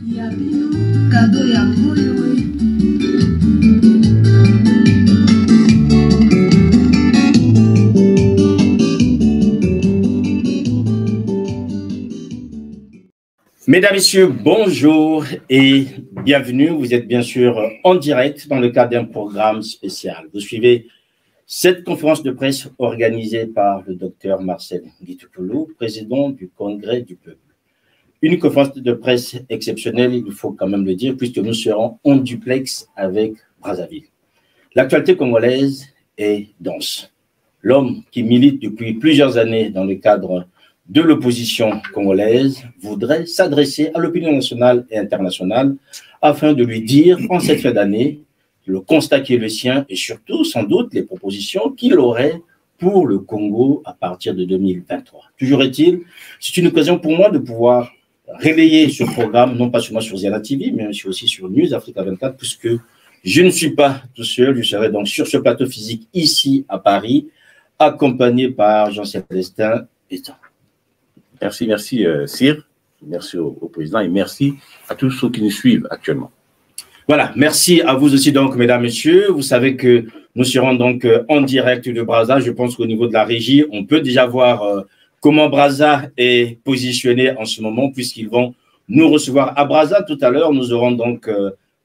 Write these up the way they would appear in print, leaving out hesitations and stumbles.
Mesdames, Messieurs, bonjour et bienvenue. Vous êtes bien sûr en direct dans le cadre d'un programme spécial. Vous suivez cette conférence de presse organisée par le docteur Marcel Nguitopoulou, président du Congrès du Peuple. Une conférence de presse exceptionnelle, il faut quand même le dire, puisque nous serons en duplex avec Brazzaville. L'actualité congolaise est dense. L'homme qui milite depuis plusieurs années dans le cadre de l'opposition congolaise voudrait s'adresser à l'opinion nationale et internationale afin de lui dire, en cette fin d'année, le constat qui est le sien et surtout, sans doute, les propositions qu'il aurait pour le Congo à partir de 2023. Toujours est-il, c'est une occasion pour moi de pouvoir relayer ce programme, non pas seulement sur Ziana TV, mais aussi sur News Africa 24, puisque je ne suis pas tout seul, je serai donc sur ce plateau physique ici à Paris, accompagné par Jean-Célestin Etan. Merci, Sir. Merci au président et merci à tous ceux qui nous suivent actuellement. Voilà, merci à vous aussi donc, mesdames, messieurs. Vous savez que nous serons donc en direct de Brazza. Je pense qu'au niveau de la régie, on peut déjà voir comment Brazza est positionné en ce moment puisqu'ils vont nous recevoir à Brazza. Tout à l'heure, nous aurons donc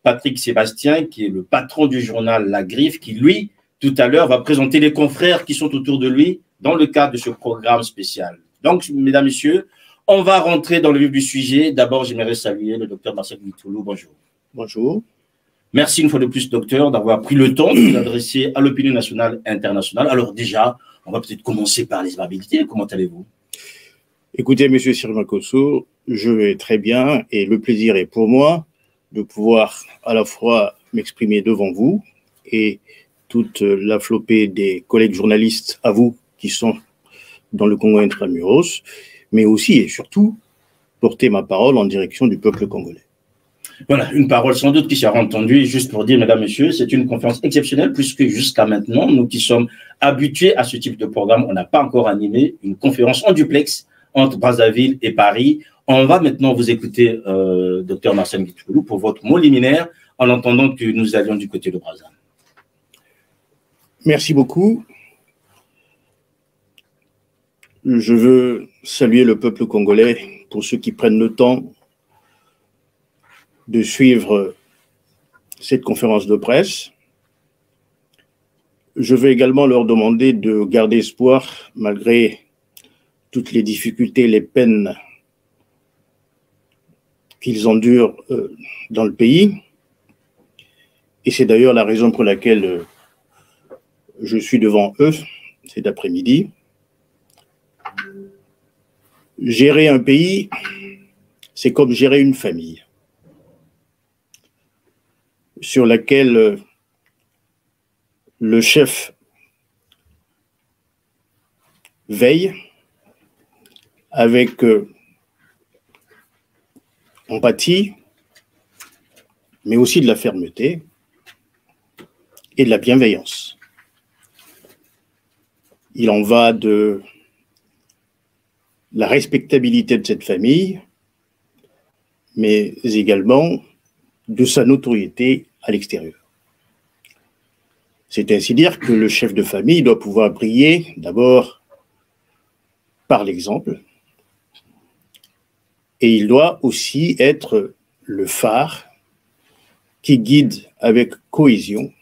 Patrick Sébastien, qui est le patron du journal La Griffe, qui lui, tout à l'heure, va présenter les confrères qui sont autour de lui dans le cadre de ce programme spécial. Donc, mesdames, messieurs, on va rentrer dans le vif du sujet. D'abord, j'aimerais saluer le docteur Marcel Nguitopoulou. Bonjour. Bonjour. Merci une fois de plus, docteur, d'avoir pris le temps de vous adresser à l'opinion nationale et internationale. Alors déjà, on va peut-être commencer par les amabilités. Comment allez-vous? Écoutez, monsieur Sirimakosso, je vais très bien et le plaisir est pour moi de pouvoir à la fois m'exprimer devant vous et toute la flopée des collègues journalistes à vous qui sont dans le Congo intramuros, mais aussi et surtout porter ma parole en direction du peuple congolais. Voilà, une parole sans doute qui sera entendue. Et juste pour dire, mesdames, messieurs, c'est une conférence exceptionnelle puisque jusqu'à maintenant, nous qui sommes habitués à ce type de programme, on n'a pas encore animé une conférence en duplex entre Brazzaville et Paris. On va maintenant vous écouter, docteur Marcel Nguitopoulou, pour votre mot liminaire en entendant que nous allions du côté de Brazzaville. Merci beaucoup. Je veux saluer le peuple congolais pour ceux qui prennent le temps de suivre cette conférence de presse. Je veux également leur demander de garder espoir malgré toutes les difficultés, les peines qu'ils endurent dans le pays. Et c'est d'ailleurs la raison pour laquelle je suis devant eux cet après-midi. Gérer un pays, c'est comme gérer une famille sur laquelle le chef veille avec empathie, mais aussi de la fermeté et de la bienveillance. Il en va de la respectabilité de cette famille, mais également de sa notoriété à l'extérieur. C'est ainsi dire que le chef de famille doit pouvoir briller d'abord par l'exemple, et il doit aussi être le phare qui guide avec cohésion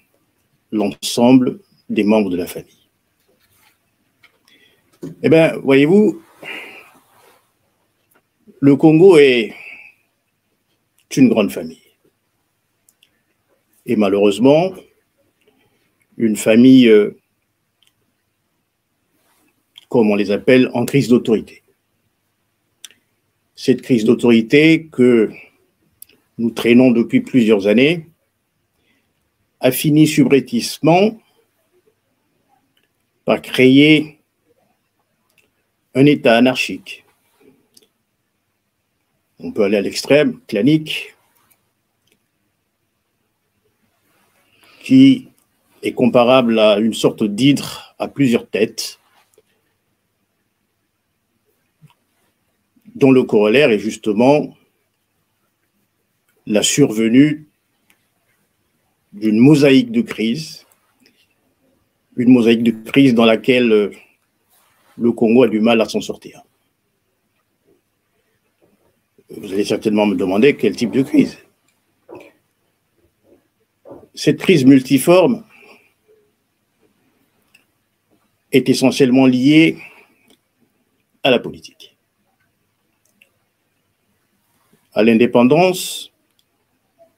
l'ensemble des membres de la famille. Eh bien, voyez-vous, le Congo est une grande famille. Et malheureusement, une famille, comme on les appelle, en crise d'autorité. Cette crise d'autorité que nous traînons depuis plusieurs années a fini subrepticement par créer un État anarchique. On peut aller à l'extrême, clanique, qui est comparable à une sorte d'hydre à plusieurs têtes, dont le corollaire est justement la survenue d'une mosaïque de crises, une mosaïque de crises dans laquelle le Congo a du mal à s'en sortir. Vous allez certainement me demander quel type de crise. Cette crise multiforme est essentiellement liée à la politique. À l'indépendance,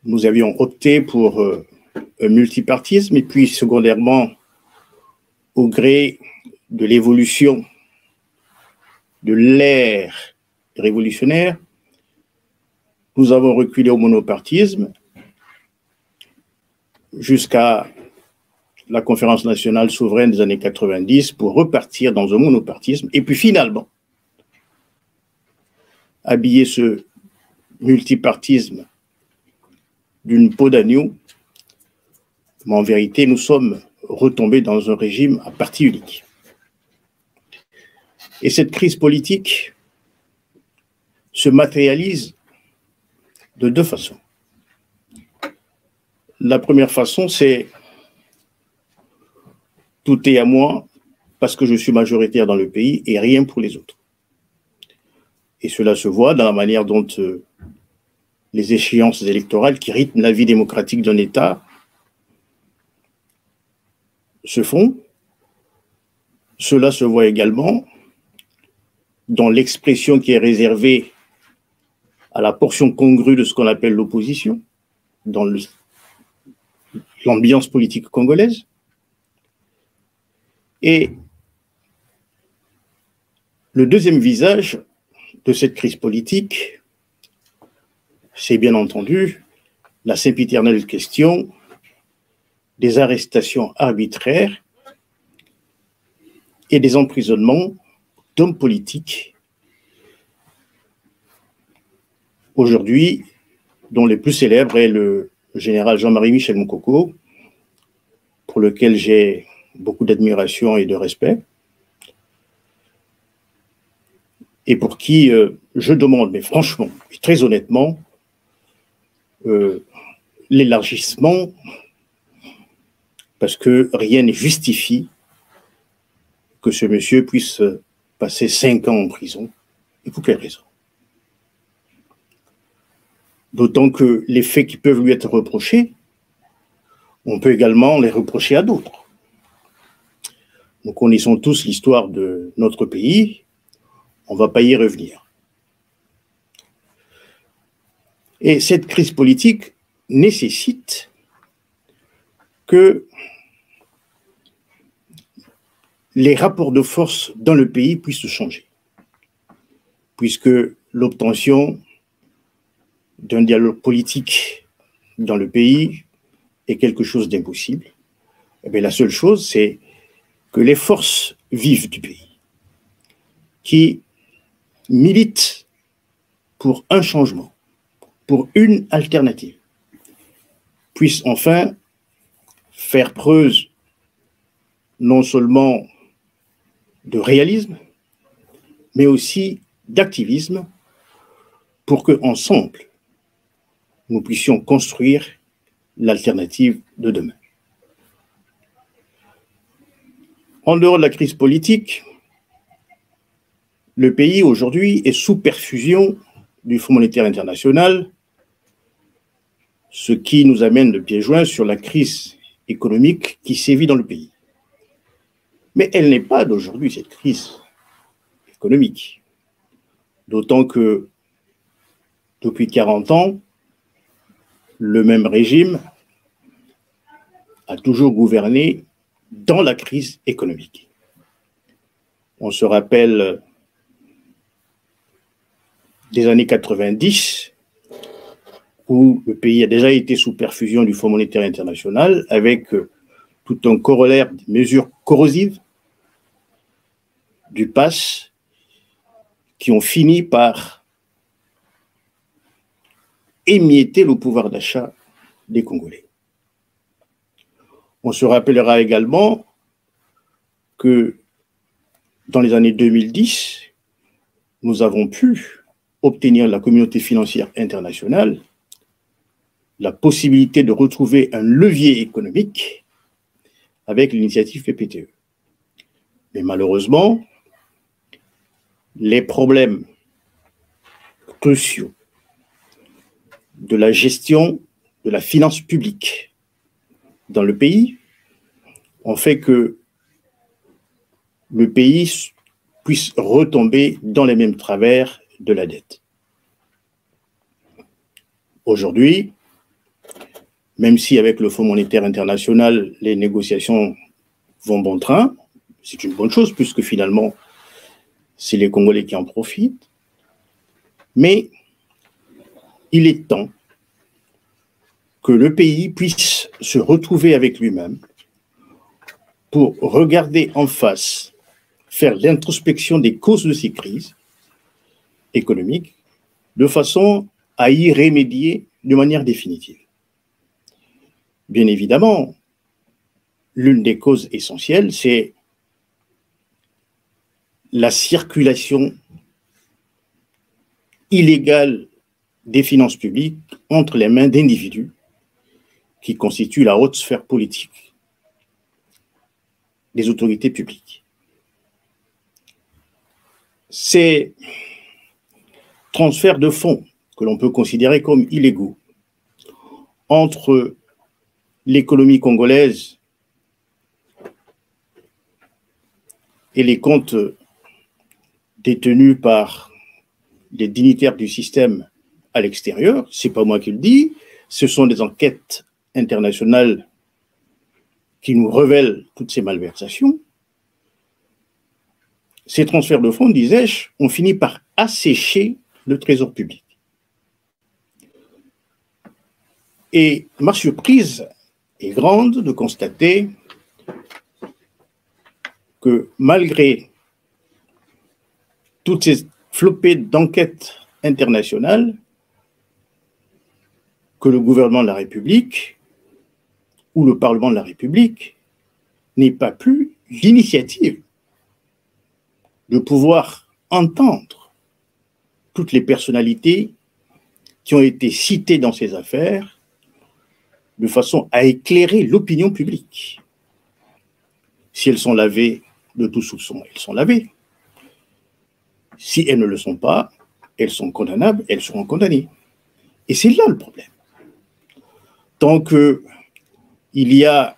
nous avions opté pour un multipartisme et puis secondairement, au gré de l'évolution de l'ère révolutionnaire, nous avons reculé au monopartisme jusqu'à la conférence nationale souveraine des années 90 pour repartir dans un monopartisme et puis finalement habiller ce multipartisme d'une peau d'agneau, mais en vérité nous sommes retombés dans un régime à parti unique. Et cette crise politique se matérialise de deux façons. La première façon, c'est tout est à moi parce que je suis majoritaire dans le pays et rien pour les autres. Et cela se voit dans la manière dont les échéances électorales qui rythment la vie démocratique d'un État se font. Cela se voit également dans l'expression qui est réservée à la portion congrue de ce qu'on appelle l'opposition, dans l'ambiance politique congolaise. Et le deuxième visage de cette crise politique, c'est bien entendu la sempiternelle question des arrestations arbitraires et des emprisonnements d'hommes politiques, aujourd'hui, dont le plus célèbre est le général Jean-Marie Michel Moukoko, pour lequel j'ai beaucoup d'admiration et de respect, et pour qui je demande, mais franchement et très honnêtement, l'élargissement, parce que rien ne justifie que ce monsieur puisse passer 5 ans en prison, et pour quelle raison? D'autant que les faits qui peuvent lui être reprochés, on peut également les reprocher à d'autres. Nous connaissons tous l'histoire de notre pays, on ne va pas y revenir. Et cette crise politique nécessite que les rapports de force dans le pays puissent changer, puisque l'obtention d'un dialogue politique dans le pays est quelque chose d'impossible. Eh bien, la seule chose, c'est que les forces vives du pays, qui militent pour un changement, pour une alternative, puissent enfin faire preuve non seulement de réalisme, mais aussi d'activisme pour qu'ensemble, nous puissions construire l'alternative de demain. En dehors de la crise politique, le pays aujourd'hui est sous perfusion du Fonds monétaire international, ce qui nous amène de pieds joints sur la crise économique qui sévit dans le pays. Mais elle n'est pas d'aujourd'hui, cette crise économique. D'autant que depuis 40 ans, le même régime a toujours gouverné dans la crise économique. On se rappelle des années 90, où le pays a déjà été sous perfusion du Fonds monétaire international, avec tout un corollaire de mesures corrosives du PAS qui ont fini par émietter le pouvoir d'achat des Congolais. On se rappellera également que dans les années 2010, nous avons pu obtenir de la communauté financière internationale la possibilité de retrouver un levier économique avec l'initiative PPTE. Mais malheureusement, les problèmes cruciaux de la gestion de la finance publique dans le pays ont fait que le pays puisse retomber dans les mêmes travers de la dette. Aujourd'hui, même si avec le Fonds monétaire international, les négociations vont bon train, c'est une bonne chose puisque finalement, c'est les Congolais qui en profitent. Mais il est temps que le pays puisse se retrouver avec lui-même pour regarder en face, faire l'introspection des causes de ces crises économiques, de façon à y remédier de manière définitive. Bien évidemment, l'une des causes essentielles, c'est la circulation illégale des finances publiques entre les mains d'individus qui constituent la haute sphère politique des autorités publiques. Ces transferts de fonds que l'on peut considérer comme illégaux entre l'économie congolaise et les comptes détenus par les dignitaires du système à l'extérieur, c'est pas moi qui le dis, ce sont des enquêtes internationales qui nous révèlent toutes ces malversations. Ces transferts de fonds, disais-je, ont fini par assécher le trésor public. Et ma surprise est grande de constater que malgré toutes ces flopées d'enquêtes internationales, que le gouvernement de la République ou le Parlement de la République n'ait pas plus l'initiative de pouvoir entendre toutes les personnalités qui ont été citées dans ces affaires de façon à éclairer l'opinion publique. Si elles sont lavées de tout soupçon, elles sont lavées. Si elles ne le sont pas, elles sont condamnables, elles seront condamnées. Et c'est là le problème. Tant qu'il y a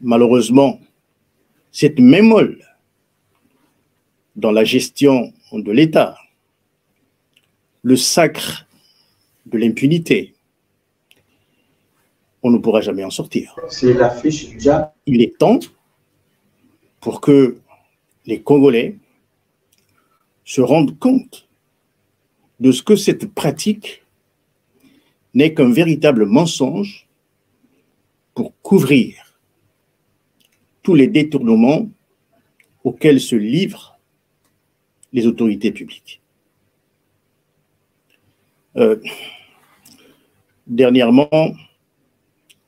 malheureusement cette mémole dans la gestion de l'État, le sacre de l'impunité, on ne pourra jamais en sortir. C'est l'affiche déjà. Il est temps pour que les Congolais se rendent compte de ce que cette pratique n'est qu'un véritable mensonge pour couvrir tous les détournements auxquels se livrent les autorités publiques. Dernièrement,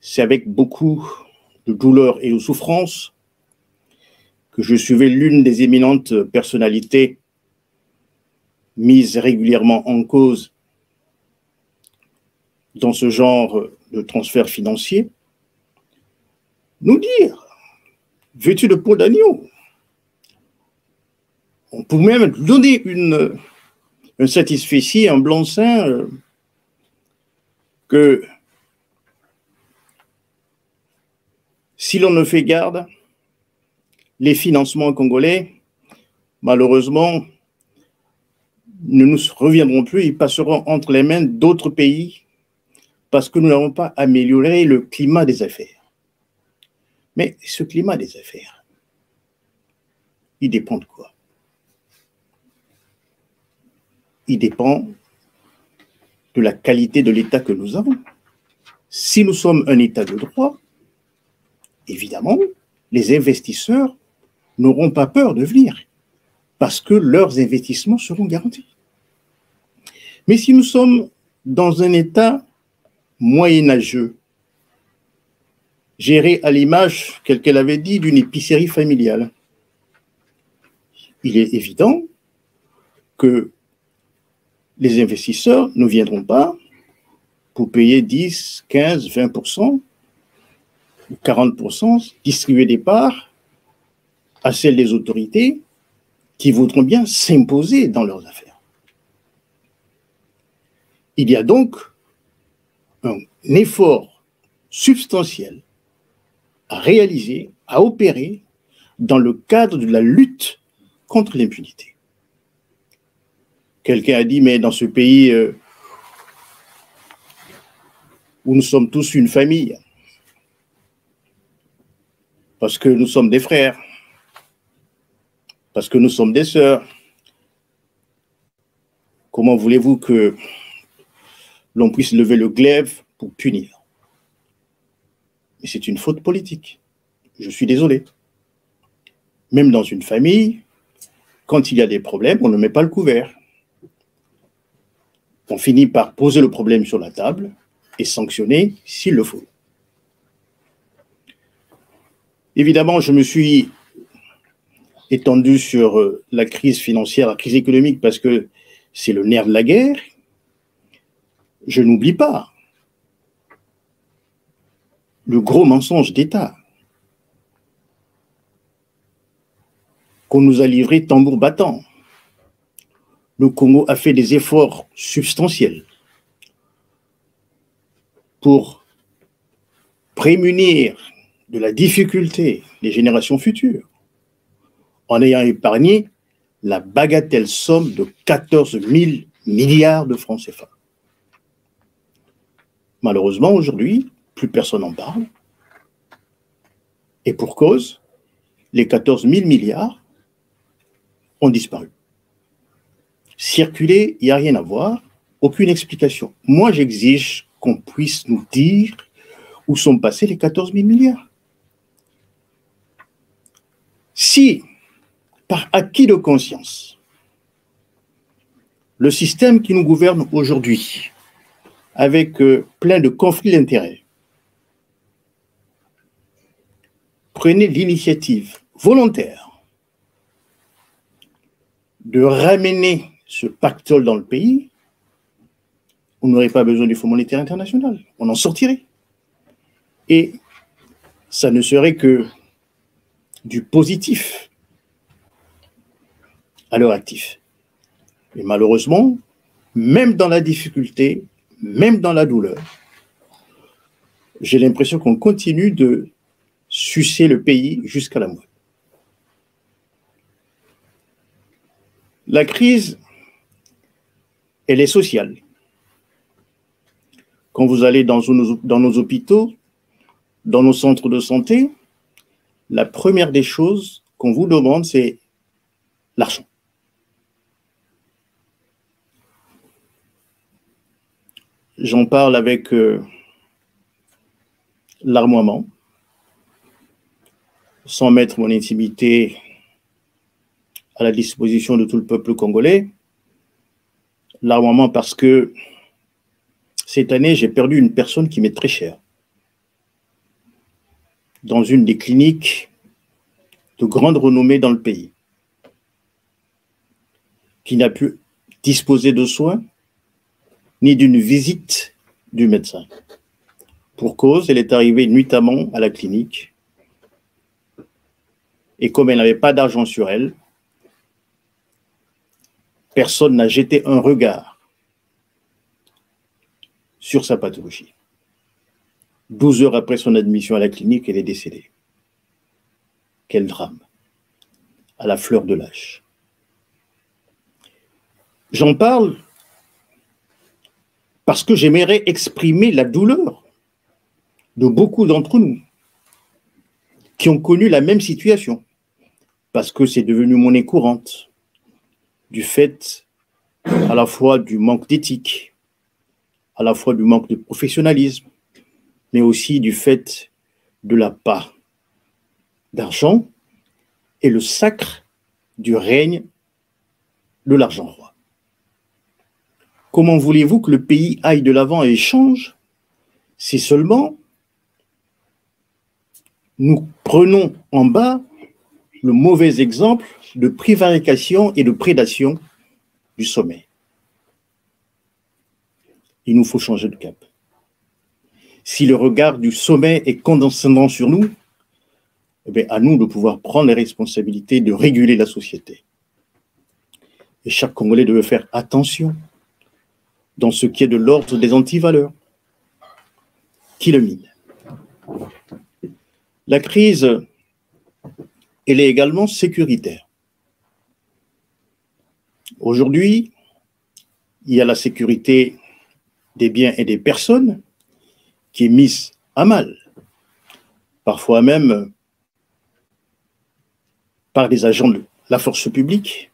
c'est avec beaucoup de douleur et de souffrance que je suivais l'une des éminentes personnalités mises régulièrement en cause dans ce genre de transfert financier, nous dire, vêtu de peau d'agneau, on peut même donner un satisfecit, un blanc-seing, que si l'on ne fait garde, les financements congolais, malheureusement, ne nous reviendront plus, ils passeront entre les mains d'autres pays parce que nous n'avons pas amélioré le climat des affaires. Mais ce climat des affaires, il dépend de quoi? Il dépend de la qualité de l'État que nous avons. Si nous sommes un État de droit, évidemment, les investisseurs n'auront pas peur de venir parce que leurs investissements seront garantis. Mais si nous sommes dans un État moyenâgeux, géré à l'image, qu'elle avait dit, d'une épicerie familiale, il est évident que les investisseurs ne viendront pas pour payer 10, 15, 20%, 40%, distribuer des parts à celles des autorités qui voudront bien s'imposer dans leurs affaires. Il y a donc un effort substantiel à réaliser, à opérer dans le cadre de la lutte contre l'impunité. Quelqu'un a dit, mais dans ce pays où nous sommes tous une famille, parce que nous sommes des frères, parce que nous sommes des sœurs, comment voulez-vous que l'on puisse lever le glaive pour punir? Mais c'est une faute politique. Je suis désolé. Même dans une famille, quand il y a des problèmes, on ne met pas le couvert. On finit par poser le problème sur la table et sanctionner s'il le faut. Évidemment, je me suis étendu sur la crise financière, la crise économique, parce que c'est le nerf de la guerre. Je n'oublie pas le gros mensonge d'État qu'on nous a livré tambour battant. Le Congo a fait des efforts substantiels pour prémunir de la difficulté des générations futures, en ayant épargné la bagatelle somme de 14 000 milliards de francs CFA. Malheureusement, aujourd'hui, plus personne n'en parle. Et pour cause, les 14 000 milliards ont disparu. Circuler, il n'y a rien à voir, aucune explication. Moi, j'exige qu'on puisse nous dire où sont passés les 14 000 milliards. Si, par acquis de conscience, le système qui nous gouverne aujourd'hui, avec plein de conflits d'intérêts, prenait l'initiative volontaire de ramener ce pactole dans le pays, on n'aurait pas besoin du Fonds monétaire international. On en sortirait. Et ça ne serait que du positif à leur actif. Mais malheureusement, même dans la difficulté, même dans la douleur, j'ai l'impression qu'on continue de sucer le pays jusqu'à la moelle. La crise, elle est sociale. Quand vous allez dans nos hôpitaux, dans nos centres de santé, la première des choses qu'on vous demande, c'est l'argent. J'en parle avec larmoiement, sans mettre mon intimité à la disposition de tout le peuple congolais, larmoiement parce que cette année, j'ai perdu une personne qui m'est très chère dans une des cliniques de grande renommée dans le pays, qui n'a pu disposer de soins ni d'une visite du médecin. Pour cause, elle est arrivée nuitamment à la clinique et comme elle n'avait pas d'argent sur elle, personne n'a jeté un regard sur sa pathologie. 12 heures après son admission à la clinique, elle est décédée. Quel drame, à la fleur de l'âge. J'en parle parce que j'aimerais exprimer la douleur de beaucoup d'entre nous qui ont connu la même situation, parce que c'est devenu monnaie courante, du fait à la fois du manque d'éthique, à la fois du manque de professionnalisme, mais aussi du fait de la part d'argent et le sacre du règne de l'argent roi. Comment voulez-vous que le pays aille de l'avant et change si seulement nous prenons en bas le mauvais exemple de prévarication et de prédation du sommet? Il nous faut changer de cap. si le regard du sommet est condescendant sur nous, eh bien, à nous de pouvoir prendre les responsabilités de réguler la société. Et chaque Congolais devait faire attention dans ce qui est de l'ordre des antivaleurs qui le minent. La crise, elle est également sécuritaire. Aujourd'hui, il y a la sécurité des biens et des personnes qui est mise à mal, parfois même par des agents de la force publique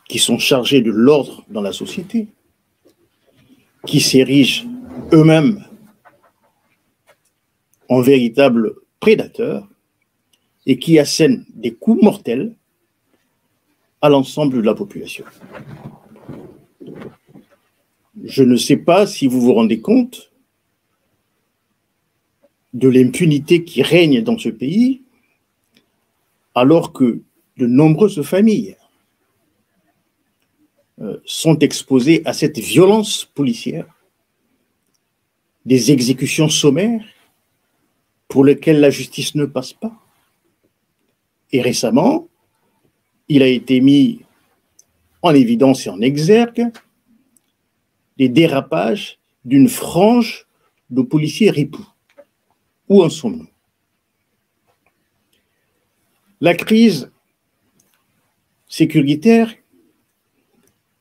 qui sont chargés de l'ordre dans la société, qui s'érigent eux-mêmes en véritables prédateurs et qui assènent des coups mortels à l'ensemble de la population. Je ne sais pas si vous vous rendez compte de l'impunité qui règne dans ce pays, alors que de nombreuses familles sont exposées à cette violence policière, des exécutions sommaires pour lesquelles la justice ne passe pas. Et récemment, il a été mis en évidence et en exergue des dérapages d'une frange de policiers ripoux. Où en sommes-nous? La crise sécuritaire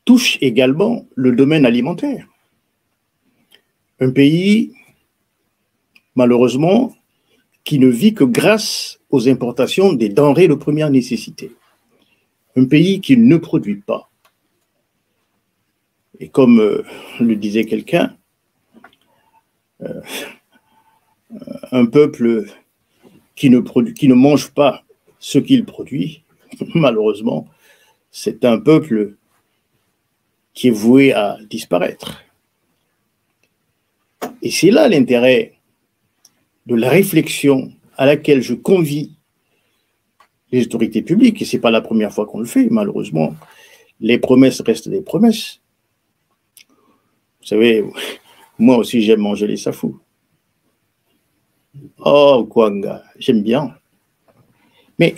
touche également le domaine alimentaire. Un pays, malheureusement, qui ne vit que grâce aux importations des denrées de première nécessité. Un pays qui ne produit pas. Et comme le disait quelqu'un, un peuple qui ne mange pas ce qu'il produit, malheureusement, c'est un peuple qui est voué à disparaître. Et c'est là l'intérêt de la réflexion à laquelle je convie les autorités publiques, et ce n'est pas la première fois qu'on le fait, malheureusement, les promesses restent des promesses. Vous savez, moi aussi j'aime manger les safous. Oh, Kwanga, j'aime bien. Mais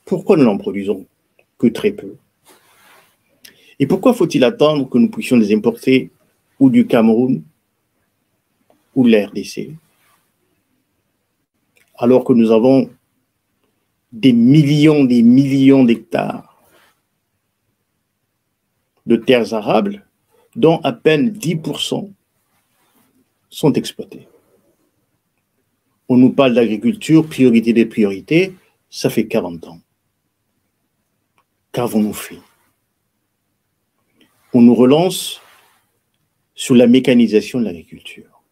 pourquoi nous n'en produisons que très peu? Et pourquoi faut-il attendre que nous puissions les importer ou du Cameroun ou de la RDC, alors que nous avons des millions d'hectares de terres arables dont à peine 10% sont exploités? On nous parle d'agriculture, priorité des priorités, ça fait 40 ans. Qu'avons-nous fait? On nous relance sur la mécanisation de l'agriculture.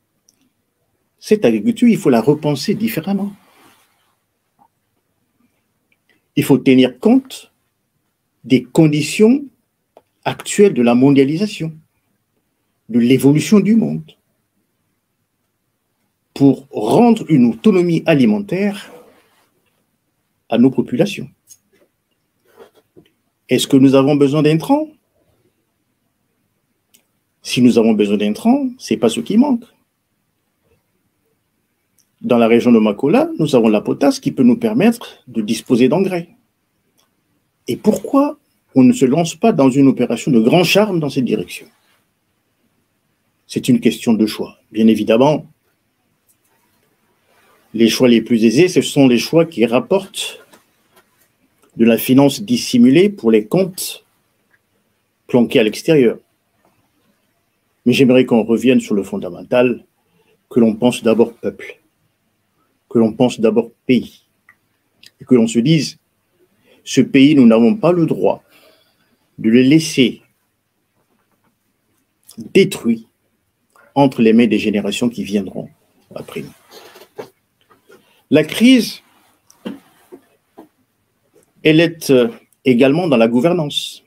Cette agriculture, il faut la repenser différemment. Il faut tenir compte des conditions actuelles de la mondialisation, de l'évolution du monde, pour rendre une autonomie alimentaire à nos populations. Est-ce que nous avons besoin d'intrants? Si nous avons besoin d'intrants, ce n'est pas ce qui manque. Dans la région de Makola, nous avons la potasse qui peut nous permettre de disposer d'engrais. Et pourquoi on ne se lance pas dans une opération de grand charme dans cette direction? C'est une question de choix. Bien évidemment, les choix les plus aisés, ce sont les choix qui rapportent de la finance dissimulée pour les comptes planqués à l'extérieur. Mais j'aimerais qu'on revienne sur le fondamental, que l'on pense d'abord peuple, que l'on pense d'abord pays, et que l'on se dise, ce pays, nous n'avons pas le droit de le laisser détruit entre les mains des générations qui viendront après nous. La crise, elle est également dans la gouvernance,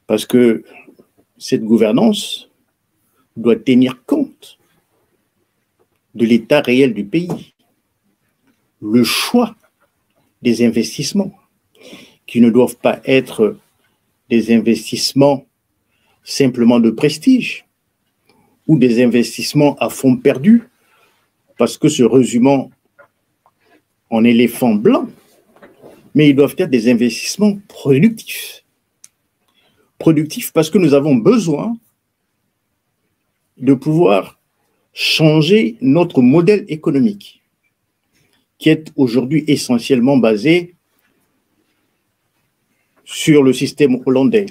parce que cette gouvernance doit tenir compte de l'état réel du pays, le choix des investissements, qui ne doivent pas être des investissements simplement de prestige, ou des investissements à fonds perdus, parce que se résumant en éléphant blanc, mais ils doivent être des investissements productifs. Productifs parce que nous avons besoin de pouvoir changer notre modèle économique, qui est aujourd'hui essentiellement basé sur le système hollandais.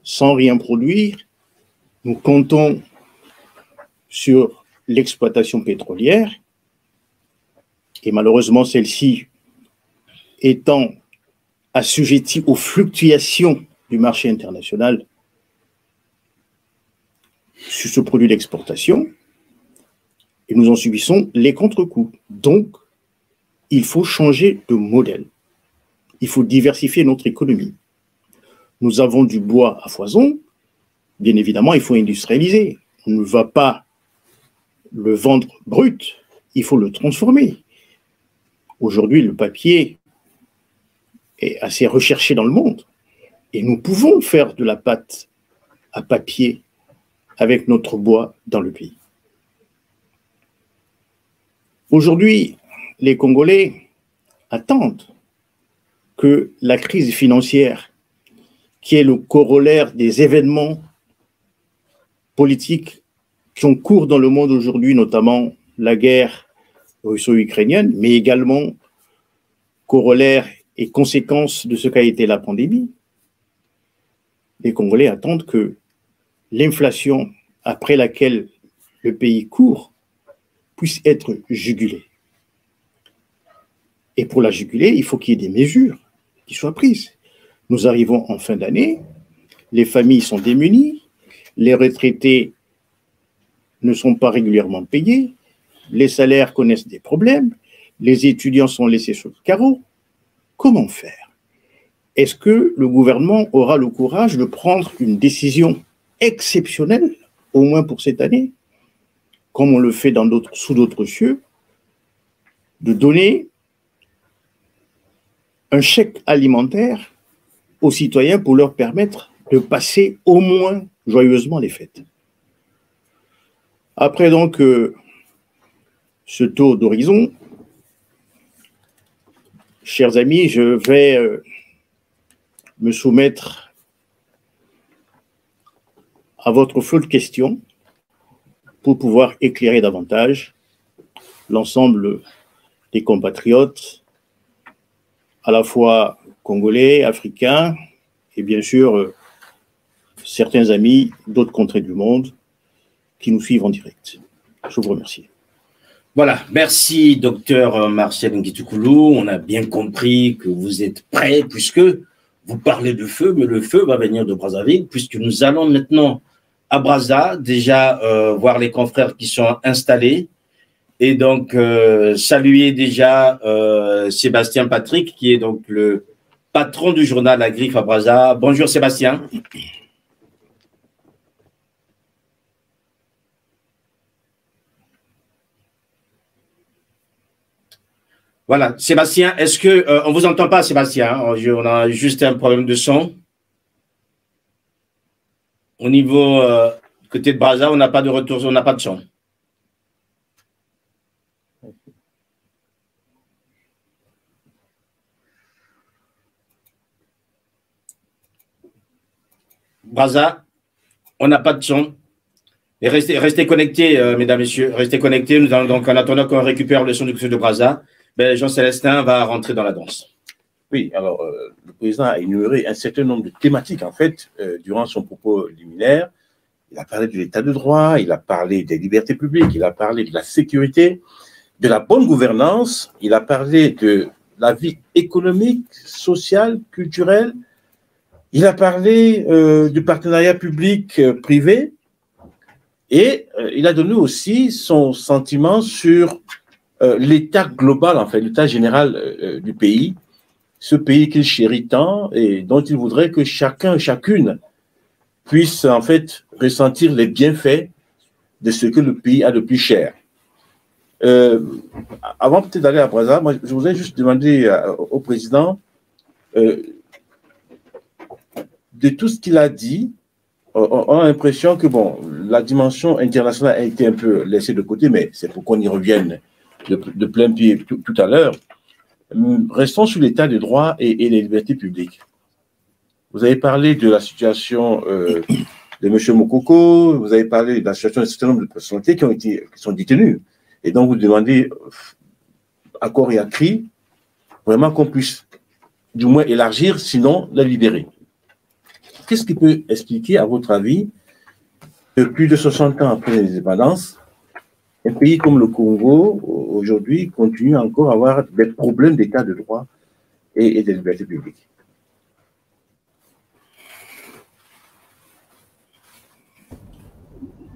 Sans rien produire, nous comptons sur l'exploitation pétrolière, et malheureusement celle-ci étant assujettie aux fluctuations du marché international sur ce produit d'exportation, et nous en subissons les contre-coups. Donc, il faut changer de modèle. Il faut diversifier notre économie. Nous avons du bois à foison, bien évidemment, il faut industrialiser. On ne va pas le vendre brut, il faut le transformer. Aujourd'hui, le papier est assez recherché dans le monde et nous pouvons faire de la pâte à papier avec notre bois dans le pays. Aujourd'hui, les Congolais attendent que la crise financière, qui est le corollaire des événements politiques qui ont cours dans le monde aujourd'hui, notamment la guerre russo-ukrainienne, mais également corollaire et conséquence de ce qu'a été la pandémie, les Congolais attendent que l'inflation après laquelle le pays court puisse être jugulée. Et pour la juguler, il faut qu'il y ait des mesures qui soient prises. Nous arrivons en fin d'année, les familles sont démunies, les retraités ne sont pas régulièrement payés, les salaires connaissent des problèmes, les étudiants sont laissés sur le carreau. Comment faire? Est-ce que le gouvernement aura le courage de prendre une décision exceptionnelle, au moins pour cette année, comme on le fait sous d'autres cieux, de donner un chèque alimentaire aux citoyens pour leur permettre de passer au moins joyeusement les fêtes? Après donc ce tour d'horizon, chers amis, je vais me soumettre à votre flot de questions pour pouvoir éclairer davantage l'ensemble des compatriotes, à la fois congolais, africains, et bien sûr certains amis d'autres contrées du monde qui nous suivent en direct. Je vous remercie. Voilà, merci docteur Martial Ngitoukulu. On a bien compris que vous êtes prêt puisque vous parlez de feu, mais le feu va venir de Brazzaville puisque nous allons maintenant à Brazza, déjà voir les confrères qui sont installés et donc saluer déjà Sébastien Patrick qui est donc le patron du journal La Griffe à Brazza. Bonjour Sébastien. Voilà, Sébastien, est-ce que on vous entend pas, Sébastien? On a juste un problème de son. Au niveau côté de Brazza, on n'a pas de retour, on n'a pas de son. Brazza, on n'a pas de son. Et restez connectés, mesdames, messieurs, restez connectés. Nous allons donc, en attendant qu'on récupère le son de Brazza, ben, Jean-Célestin va rentrer dans la danse. Oui, alors le président a énuméré un certain nombre de thématiques, en fait, durant son propos liminaire. Il a parlé de l'état de droit, il a parlé des libertés publiques, il a parlé de la sécurité, de la bonne gouvernance, il a parlé de la vie économique, sociale, culturelle, il a parlé du partenariat public-privé et il a donné aussi son sentiment sur l'état global, en fait, l'état général du pays, ce pays qu'il chérit tant et dont il voudrait que chacun, chacune puisse en fait ressentir les bienfaits de ce que le pays a de plus cher. Avant peut-être d'aller à Brazza, moi, je voudrais juste demander au président de tout ce qu'il a dit, on a l'impression que bon, la dimension internationale a été un peu laissée de côté, mais c'est pour qu'on y revienne de plein pied tout à l'heure. Restons sur l'état de droit et les libertés publiques. Vous avez parlé de la situation de M. Mokoko, vous avez parlé de la situation d'un certain nombre de personnalités qui sont détenues. Et donc, vous demandez à corps et à cri, vraiment qu'on puisse du moins élargir, sinon la libérer. Qu'est-ce qui peut expliquer, à votre avis, que plus de 60 ans après l'indépendance, un pays comme le Congo, aujourd'hui, continue encore à avoir des problèmes d'état de droit et de liberté publique?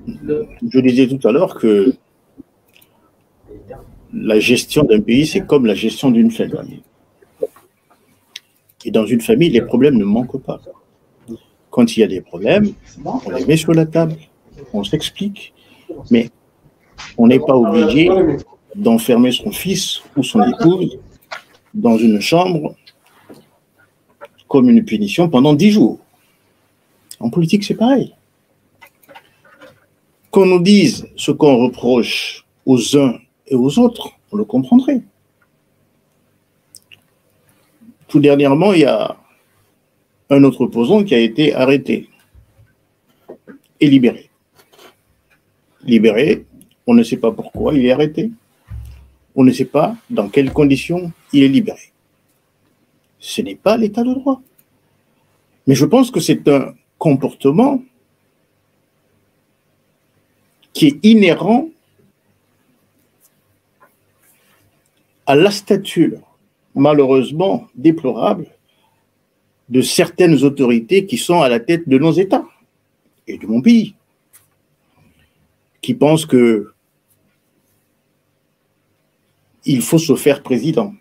Je disais tout à l'heure que la gestion d'un pays, c'est comme la gestion d'une famille. Et dans une famille, les problèmes ne manquent pas. Quand il y a des problèmes, on les met sur la table, on s'explique, mais on n'est pas obligé d'enfermer son fils ou son épouse dans une chambre comme une punition pendant 10 jours. En politique, c'est pareil. Qu'on nous dise ce qu'on reproche aux uns et aux autres, on le comprendrait. Tout dernièrement, il y a un autre opposant qui a été arrêté et libéré. Libéré, on ne sait pas pourquoi il est arrêté. On ne sait pas dans quelles conditions il est libéré. Ce n'est pas l'état de droit. Mais je pense que c'est un comportement qui est inhérent à la stature, malheureusement déplorable, de certaines autorités qui sont à la tête de nos États et de mon pays, qui pensent que il faut se faire président.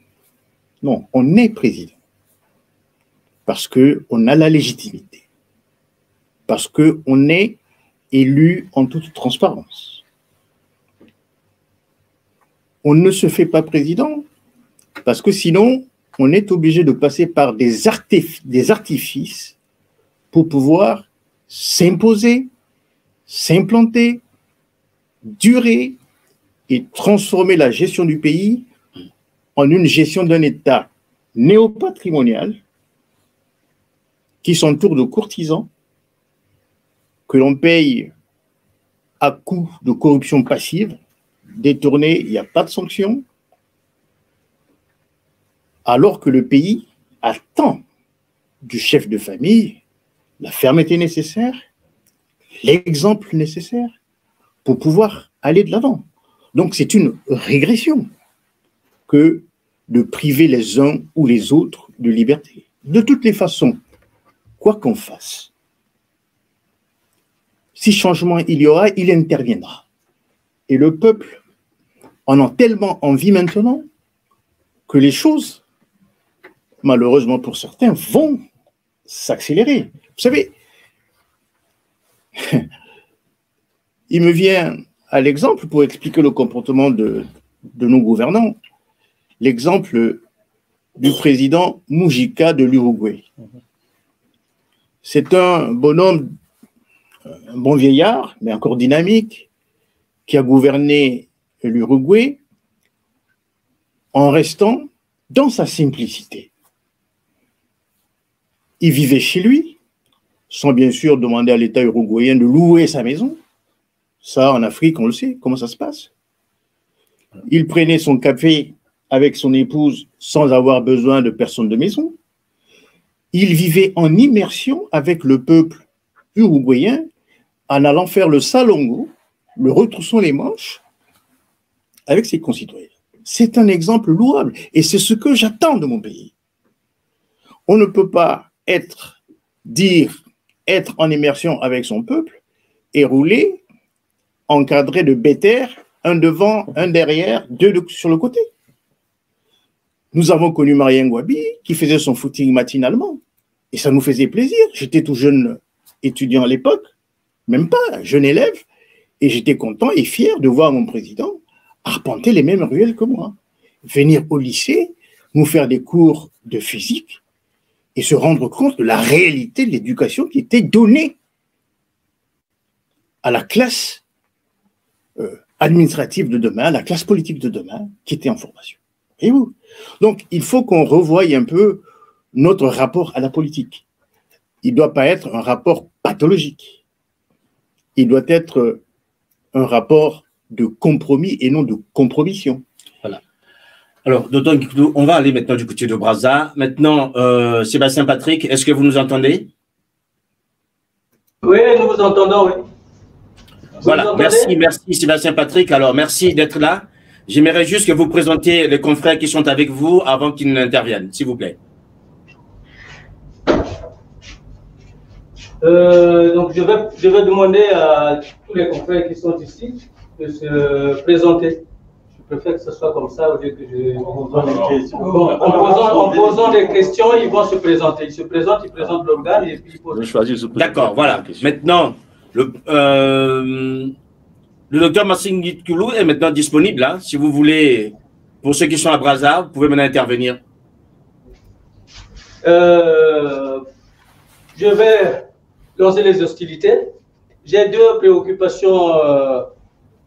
Non, on est président parce qu'on a la légitimité, parce qu'on est élu en toute transparence. On ne se fait pas président parce que sinon, on est obligé de passer par des artifices pour pouvoir s'imposer, s'implanter, durer et transformer la gestion du pays en une gestion d'un État néopatrimonial qui s'entoure de courtisans que l'on paye à coup de corruption passive, détournée, il n'y a pas de sanction, alors que le pays attend du chef de famille la fermeté nécessaire, l'exemple nécessaire pour pouvoir aller de l'avant. Donc c'est une régression que de priver les uns ou les autres de liberté. De toutes les façons, quoi qu'on fasse, si changement il y aura, il interviendra. Et le peuple en a tellement envie maintenant que les choses, malheureusement pour certains, vont s'accélérer. Vous savez, il me vient à l'exemple pour expliquer le comportement de nos gouvernants, l'exemple du président Mujica de l'Uruguay. C'est un bonhomme, un bon vieillard, mais encore dynamique, qui a gouverné l'Uruguay en restant dans sa simplicité. Il vivait chez lui, sans bien sûr demander à l'État uruguayen de louer sa maison. Ça, en Afrique, on le sait, comment ça se passe. Il prenait son café avec son épouse sans avoir besoin de personne de maison. Il vivait en immersion avec le peuple uruguayen en allant faire le salongo, le retroussant les manches avec ses concitoyens. C'est un exemple louable et c'est ce que j'attends de mon pays. On ne peut pas être en immersion avec son peuple et rouler encadré de bétaires, un devant, un derrière, deux sur le côté. Nous avons connu Marien Ngouabi qui faisait son footing matinalement et ça nous faisait plaisir. J'étais tout jeune étudiant à l'époque, même pas jeune élève, et j'étais content et fier de voir mon président arpenter les mêmes ruelles que moi, venir au lycée, nous faire des cours de physique et se rendre compte de la réalité de l'éducation qui était donnée à la classe administrative de demain, à la classe politique de demain qui était en formation. Voyez-vous? Donc, il faut qu'on revoie un peu notre rapport à la politique. Il ne doit pas être un rapport pathologique. Il doit être un rapport de compromis et non de compromission. Voilà. Alors, on va aller maintenant du côté de Brazza. Maintenant, Sébastien Patrick, est-ce que vous nous entendez? Oui, nous vous entendons, oui. Voilà, merci Sébastien Patrick. Alors, merci d'être là. J'aimerais juste que vous présentiez les confrères qui sont avec vous avant qu'ils n'interviennent, s'il vous plaît. Donc, je vais demander à tous les confrères qui sont ici de se présenter. Je préfère que ce soit comme ça au lieu que je... En posant des questions, ils vont se présenter. Ils se présentent, ils présentent l'organe et puis ils posent. D'accord, voilà. Maintenant, le docteur Massingit Koulou est maintenant disponible. Hein, si vous voulez, pour ceux qui sont à Brazza, vous pouvez maintenant intervenir. Je vais lancer les hostilités. J'ai deux préoccupations,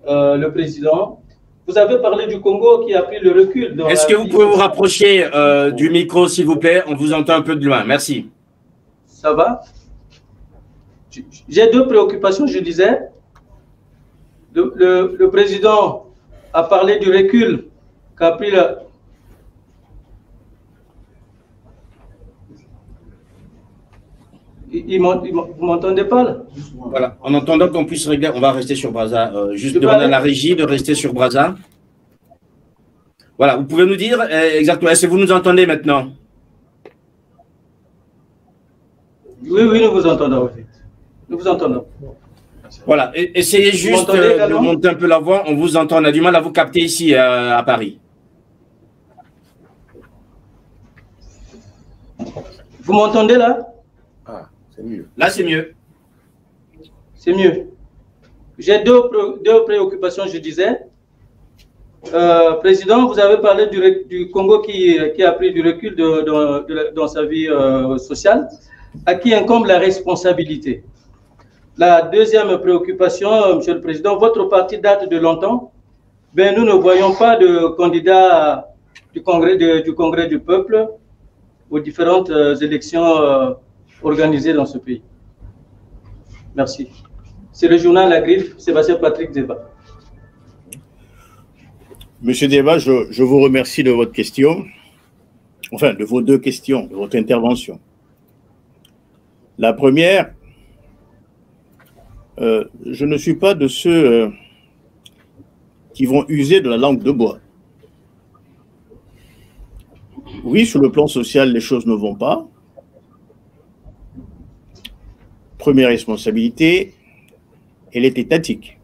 le président. Vous avez parlé du Congo qui a pris le recul. Est-ce que vous pouvez vous rapprocher du micro, s'il vous plaît? On vous entend un peu de loin. Merci. Ça va? J'ai deux préoccupations, je disais. Le président a parlé du recul qu'a pris la... Vous m'entendez pas là? Voilà, en entendant qu'on puisse régler, on va rester sur Brazza. Juste demander à la régie de rester sur Brazza. Voilà, vous pouvez nous dire exactement, est-ce que vous nous entendez maintenant? Oui, nous vous entendons. Nous vous entendons. Voilà, essayez juste de monter un peu la voix, on vous entend, on a du mal à vous capter ici à Paris. Vous m'entendez là? Ah, c'est mieux. Là, c'est mieux. C'est mieux. J'ai deux préoccupations, je disais. Président, vous avez parlé du Congo qui a pris du recul dans sa vie sociale, à qui incombe la responsabilité. La deuxième préoccupation, Monsieur le Président, votre parti date de longtemps. Ben, nous ne voyons pas de candidat du Congrès du peuple aux différentes élections organisées dans ce pays. Merci. C'est le journal La Griffe, Sébastien Patrick Débat. Monsieur Débat, je vous remercie de votre question, enfin de vos deux questions, de votre intervention. La première, je ne suis pas de ceux qui vont user de la langue de bois. Oui, sur le plan social, les choses ne vont pas. Première responsabilité, elle est étatique.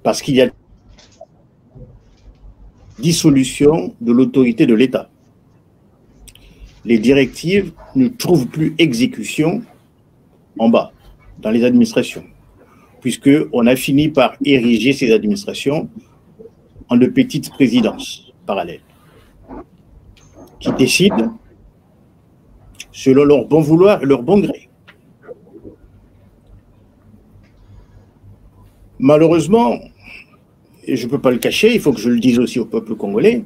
Parce qu'il y a dissolution de l'autorité de l'État. Les directives ne trouvent plus exécution en bas, dans les administrations, puisqu'on a fini par ériger ces administrations en de petites présidences parallèles, qui décident selon leur bon vouloir et leur bon gré. Malheureusement, et je ne peux pas le cacher, il faut que je le dise aussi au peuple congolais,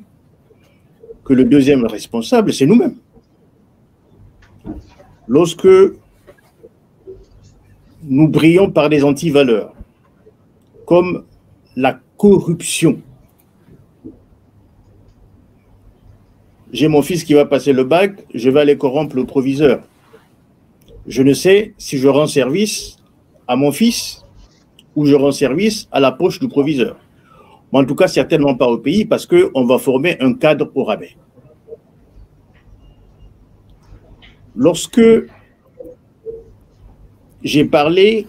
que le deuxième responsable, c'est nous-mêmes. Lorsque nous brillons par des antivaleurs, comme la corruption. J'ai mon fils qui va passer le bac, je vais aller corrompre le proviseur. Je ne sais si je rends service à mon fils ou je rends service à la poche du proviseur. Mais en tout cas, certainement pas au pays parce qu'on va former un cadre au rabais. Lorsque j'ai parlé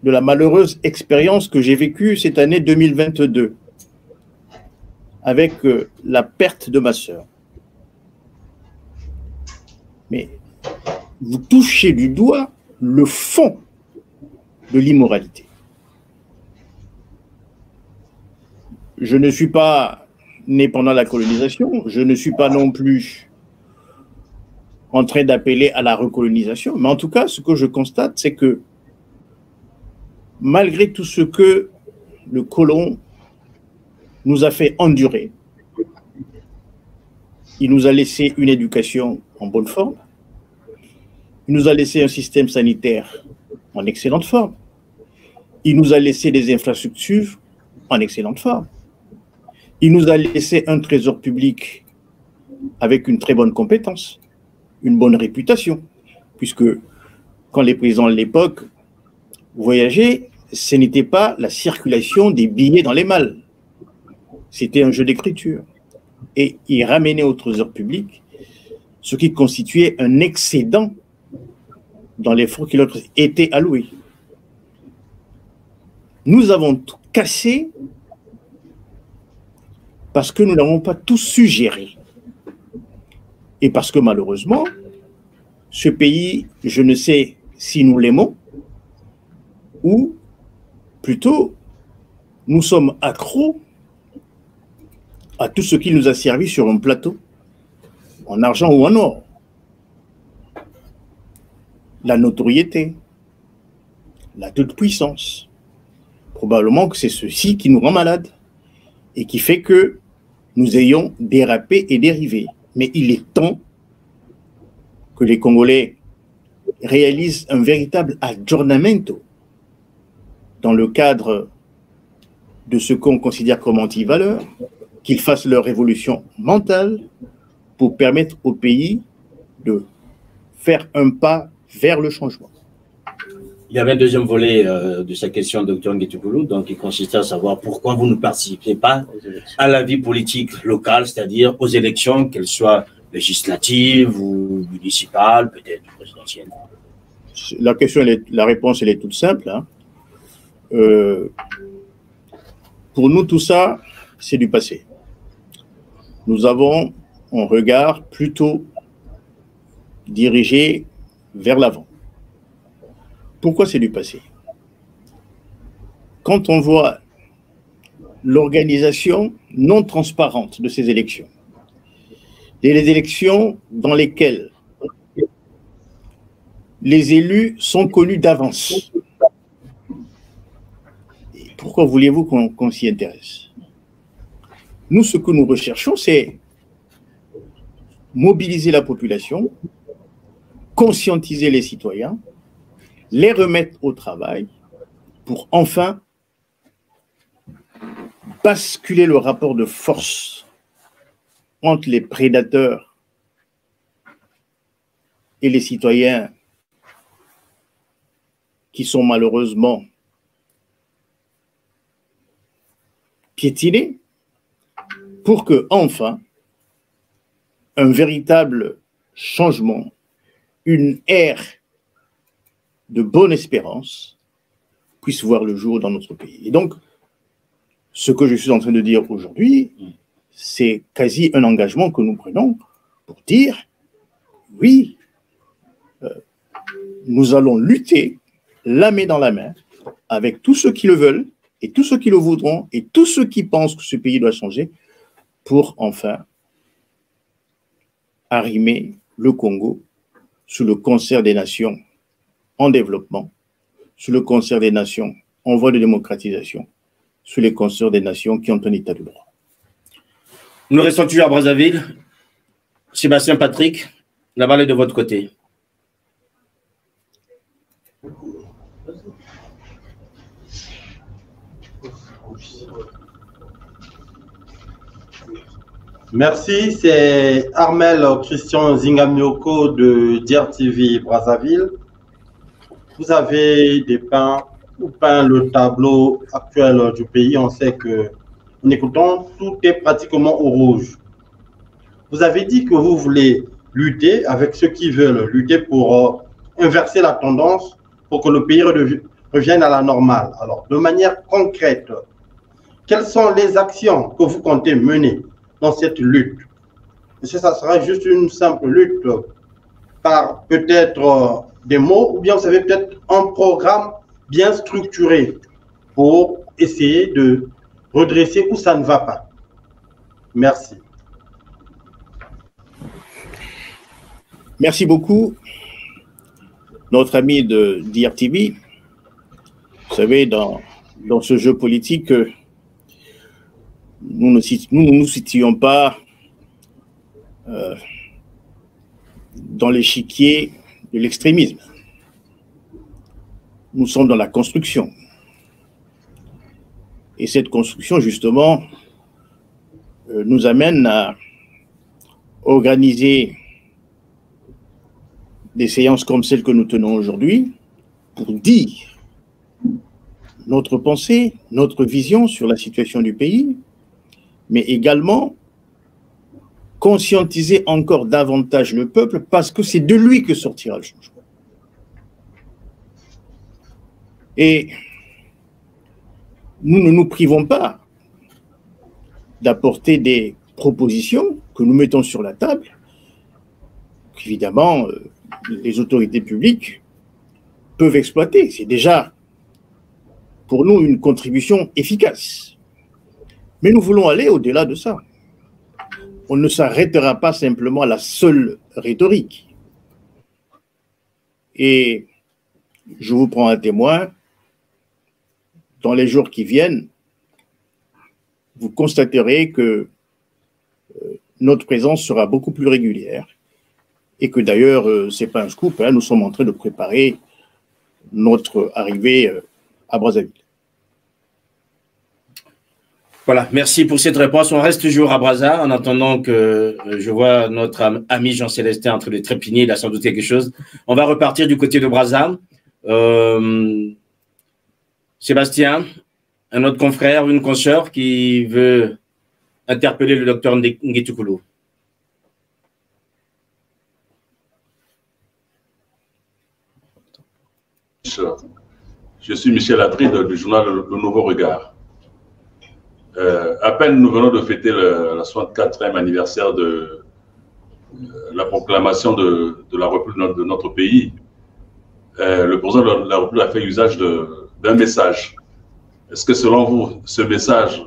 de la malheureuse expérience que j'ai vécue cette année 2022 avec la perte de ma sœur, mais vous touchez du doigt le fond de l'immoralité. Je ne suis pas né pendant la colonisation, je ne suis pas non plus en train d'appeler à la recolonisation, mais en tout cas, ce que je constate, c'est que malgré tout ce que le colon nous a fait endurer, il nous a laissé une éducation en bonne forme, il nous a laissé un système sanitaire en excellente forme, il nous a laissé des infrastructures en excellente forme, il nous a laissé un trésor public avec une très bonne compétence, une bonne réputation, puisque quand les présidents de l'époque voyageaient, ce n'était pas la circulation des billets dans les malles, c'était un jeu d'écriture. Et ils ramenaient au trésor public ce qui constituait un excédent dans les fonds qui leur étaient alloués. Nous avons tout cassé parce que nous n'avons pas tout suggéré. Et parce que malheureusement, ce pays, je ne sais si nous l'aimons, ou plutôt, nous sommes accros à tout ce qui nous a servi sur un plateau, en argent ou en or. La notoriété, la toute-puissance. Probablement que c'est ceci qui nous rend malades et qui fait que nous ayons dérapé et dérivé. Mais il est temps que les Congolais réalisent un véritable aggiornamento dans le cadre de ce qu'on considère comme anti-valeurs, qu'ils fassent leur révolution mentale pour permettre au pays de faire un pas vers le changement. Il y avait un deuxième volet de cette question, Dr Ngetoukulu, donc qui consistait à savoir pourquoi vous ne participez pas à la vie politique locale, c'est-à-dire aux élections, qu'elles soient législatives ou municipales, peut-être présidentielles. La réponse, elle est toute simple. Hein. Pour nous, tout ça, c'est du passé. Nous avons un regard plutôt dirigé vers l'avant. Pourquoi c'est du passé? Quand on voit l'organisation non transparente de ces élections, et les élections dans lesquelles les élus sont connus d'avance, pourquoi voulez-vous qu'on s'y intéresse? Nous, ce que nous recherchons, c'est mobiliser la population, conscientiser les citoyens, les remettre au travail pour enfin basculer le rapport de force entre les prédateurs et les citoyens qui sont malheureusement piétinés, pour que enfin un véritable changement, une ère de bonne espérance puisse voir le jour dans notre pays. Et donc, ce que je suis en train de dire aujourd'hui, c'est quasi un engagement que nous prenons pour dire, oui, nous allons lutter la main dans la main avec tous ceux qui le veulent et tous ceux qui le voudront et tous ceux qui pensent que ce pays doit changer pour enfin arrimer le Congo sous le concert des nations en développement, sous le concert des nations en voie de démocratisation, sous les concerts des nations qui ont un état de droit. Nous restons toujours à Brazzaville. Sébastien Patrick, la balle est de votre côté. Merci, c'est Armel Christian Zingamyoko de DRTV Brazzaville. Vous avez dépeint le tableau actuel du pays. On sait que, en écoutant, tout est pratiquement au rouge. Vous avez dit que vous voulez lutter avec ceux qui veulent lutter pour inverser la tendance pour que le pays revienne à la normale. Alors, de manière concrète, quelles sont les actions que vous comptez mener dans cette lutte? Est-ce que ça sera juste une simple lutte par peut-être des mots, ou bien vous avez peut-être un programme bien structuré pour essayer de redresser où ça ne va pas? Merci. Merci beaucoup, notre ami de DRTV. Vous savez, dans ce jeu politique, nous ne nous situons pas dans l'échiquier de l'extrémisme. Nous sommes dans la construction. Et cette construction, justement, nous amène à organiser des séances comme celles que nous tenons aujourd'hui pour dire notre pensée, notre vision sur la situation du pays, mais également conscientiser encore davantage le peuple parce que c'est de lui que sortira le changement. Et nous ne nous privons pas d'apporter des propositions que nous mettons sur la table, qu'évidemment les autorités publiques peuvent exploiter. C'est déjà pour nous une contribution efficace. Mais nous voulons aller au-delà de ça. On ne s'arrêtera pas simplement à la seule rhétorique. Et je vous prends un témoin, dans les jours qui viennent, vous constaterez que notre présence sera beaucoup plus régulière et que d'ailleurs, ce n'est pas un scoop, hein, nous sommes en train de préparer notre arrivée à Brazzaville. Voilà, merci pour cette réponse. On reste toujours à Brazza en attendant que je vois notre ami Jean-Célestin en train de trépigner, il a sans doute quelque chose. On va repartir du côté de Brazza. Sébastien, un autre confrère ou une consoeur qui veut interpeller le docteur Nguetukulu. Je suis Michel Atride du journal Le Nouveau Regard. À peine nous venons de fêter la 64e anniversaire de la proclamation de la République de notre pays. Le président de la République a fait usage d'un message. Est-ce que selon vous, ce message,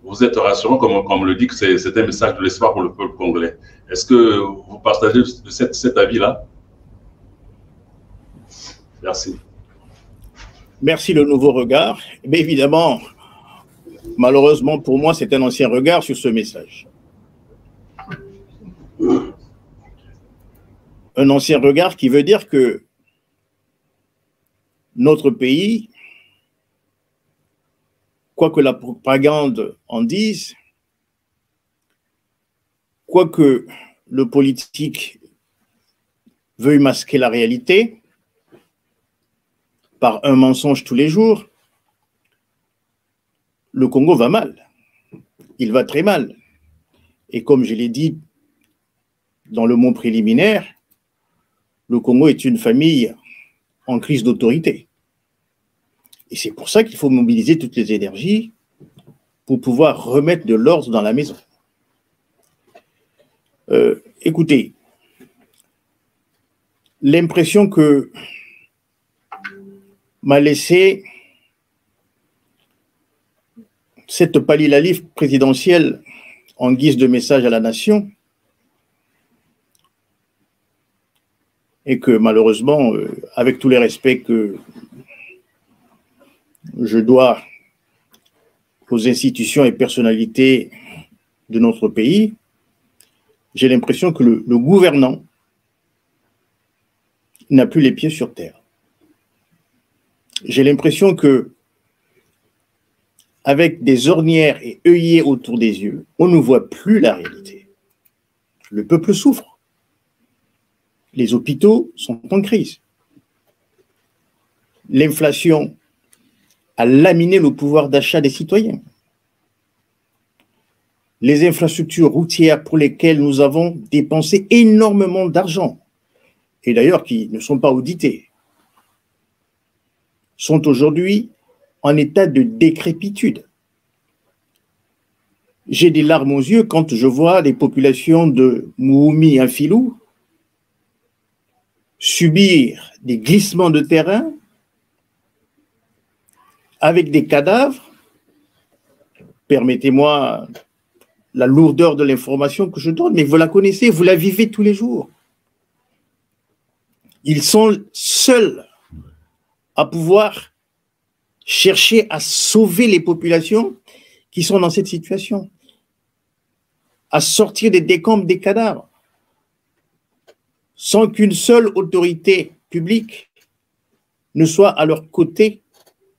vous êtes rassurant, comme le dit, que c'est un message de l'espoir pour le peuple congolais? Est-ce que vous partagez cet avis-là? Merci. Merci, Le Nouveau Regard. Mais évidemment, malheureusement pour moi, c'est un ancien regard sur ce message. Un ancien regard qui veut dire que notre pays, quoi que la propagande en dise, quoi que le politique veuille masquer la réalité par un mensonge tous les jours, le Congo va mal. Il va très mal. Et comme je l'ai dit dans le mot préliminaire, le Congo est une famille en crise d'autorité. Et c'est pour ça qu'il faut mobiliser toutes les énergies pour pouvoir remettre de l'ordre dans la maison. Écoutez, l'impression que m'a laissé cette palilalif présidentielle en guise de message à la nation et que malheureusement, avec tous les respects que je dois aux institutions et personnalités de notre pays, j'ai l'impression que le gouvernant n'a plus les pieds sur terre. J'ai l'impression que avec des ornières et œillets autour des yeux, on ne voit plus la réalité. Le peuple souffre. Les hôpitaux sont en crise. L'inflation a laminé le pouvoir d'achat des citoyens. Les infrastructures routières pour lesquelles nous avons dépensé énormément d'argent, et d'ailleurs qui ne sont pas auditées, sont aujourd'hui en état de décrépitude. J'ai des larmes aux yeux quand je vois les populations de Mouhoumi et Filou subir des glissements de terrain avec des cadavres. Permettez-moi la lourdeur de l'information que je donne, mais vous la connaissez, vous la vivez tous les jours. Ils sont seuls à pouvoir chercher à sauver les populations qui sont dans cette situation, à sortir des décombres des cadavres, sans qu'une seule autorité publique ne soit à leur côté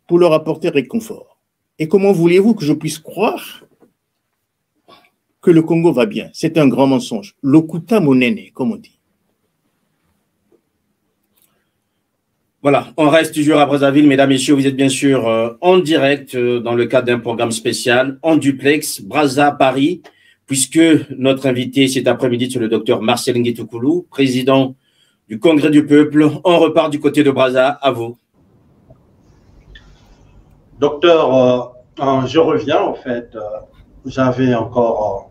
pour leur apporter réconfort. Et comment voulez-vous que je puisse croire que le Congo va bien? C'est un grand mensonge. Lokuta monene, comme on dit. Voilà, on reste toujours à Brazzaville, mesdames, messieurs, vous êtes bien sûr en direct dans le cadre d'un programme spécial, en duplex, Brazza, Paris, puisque notre invité cet après-midi, c'est le docteur Marcel Nguetokoulou, président du Congrès du Peuple. On repart du côté de Brazza, à vous. Docteur, je reviens en fait. J'avais encore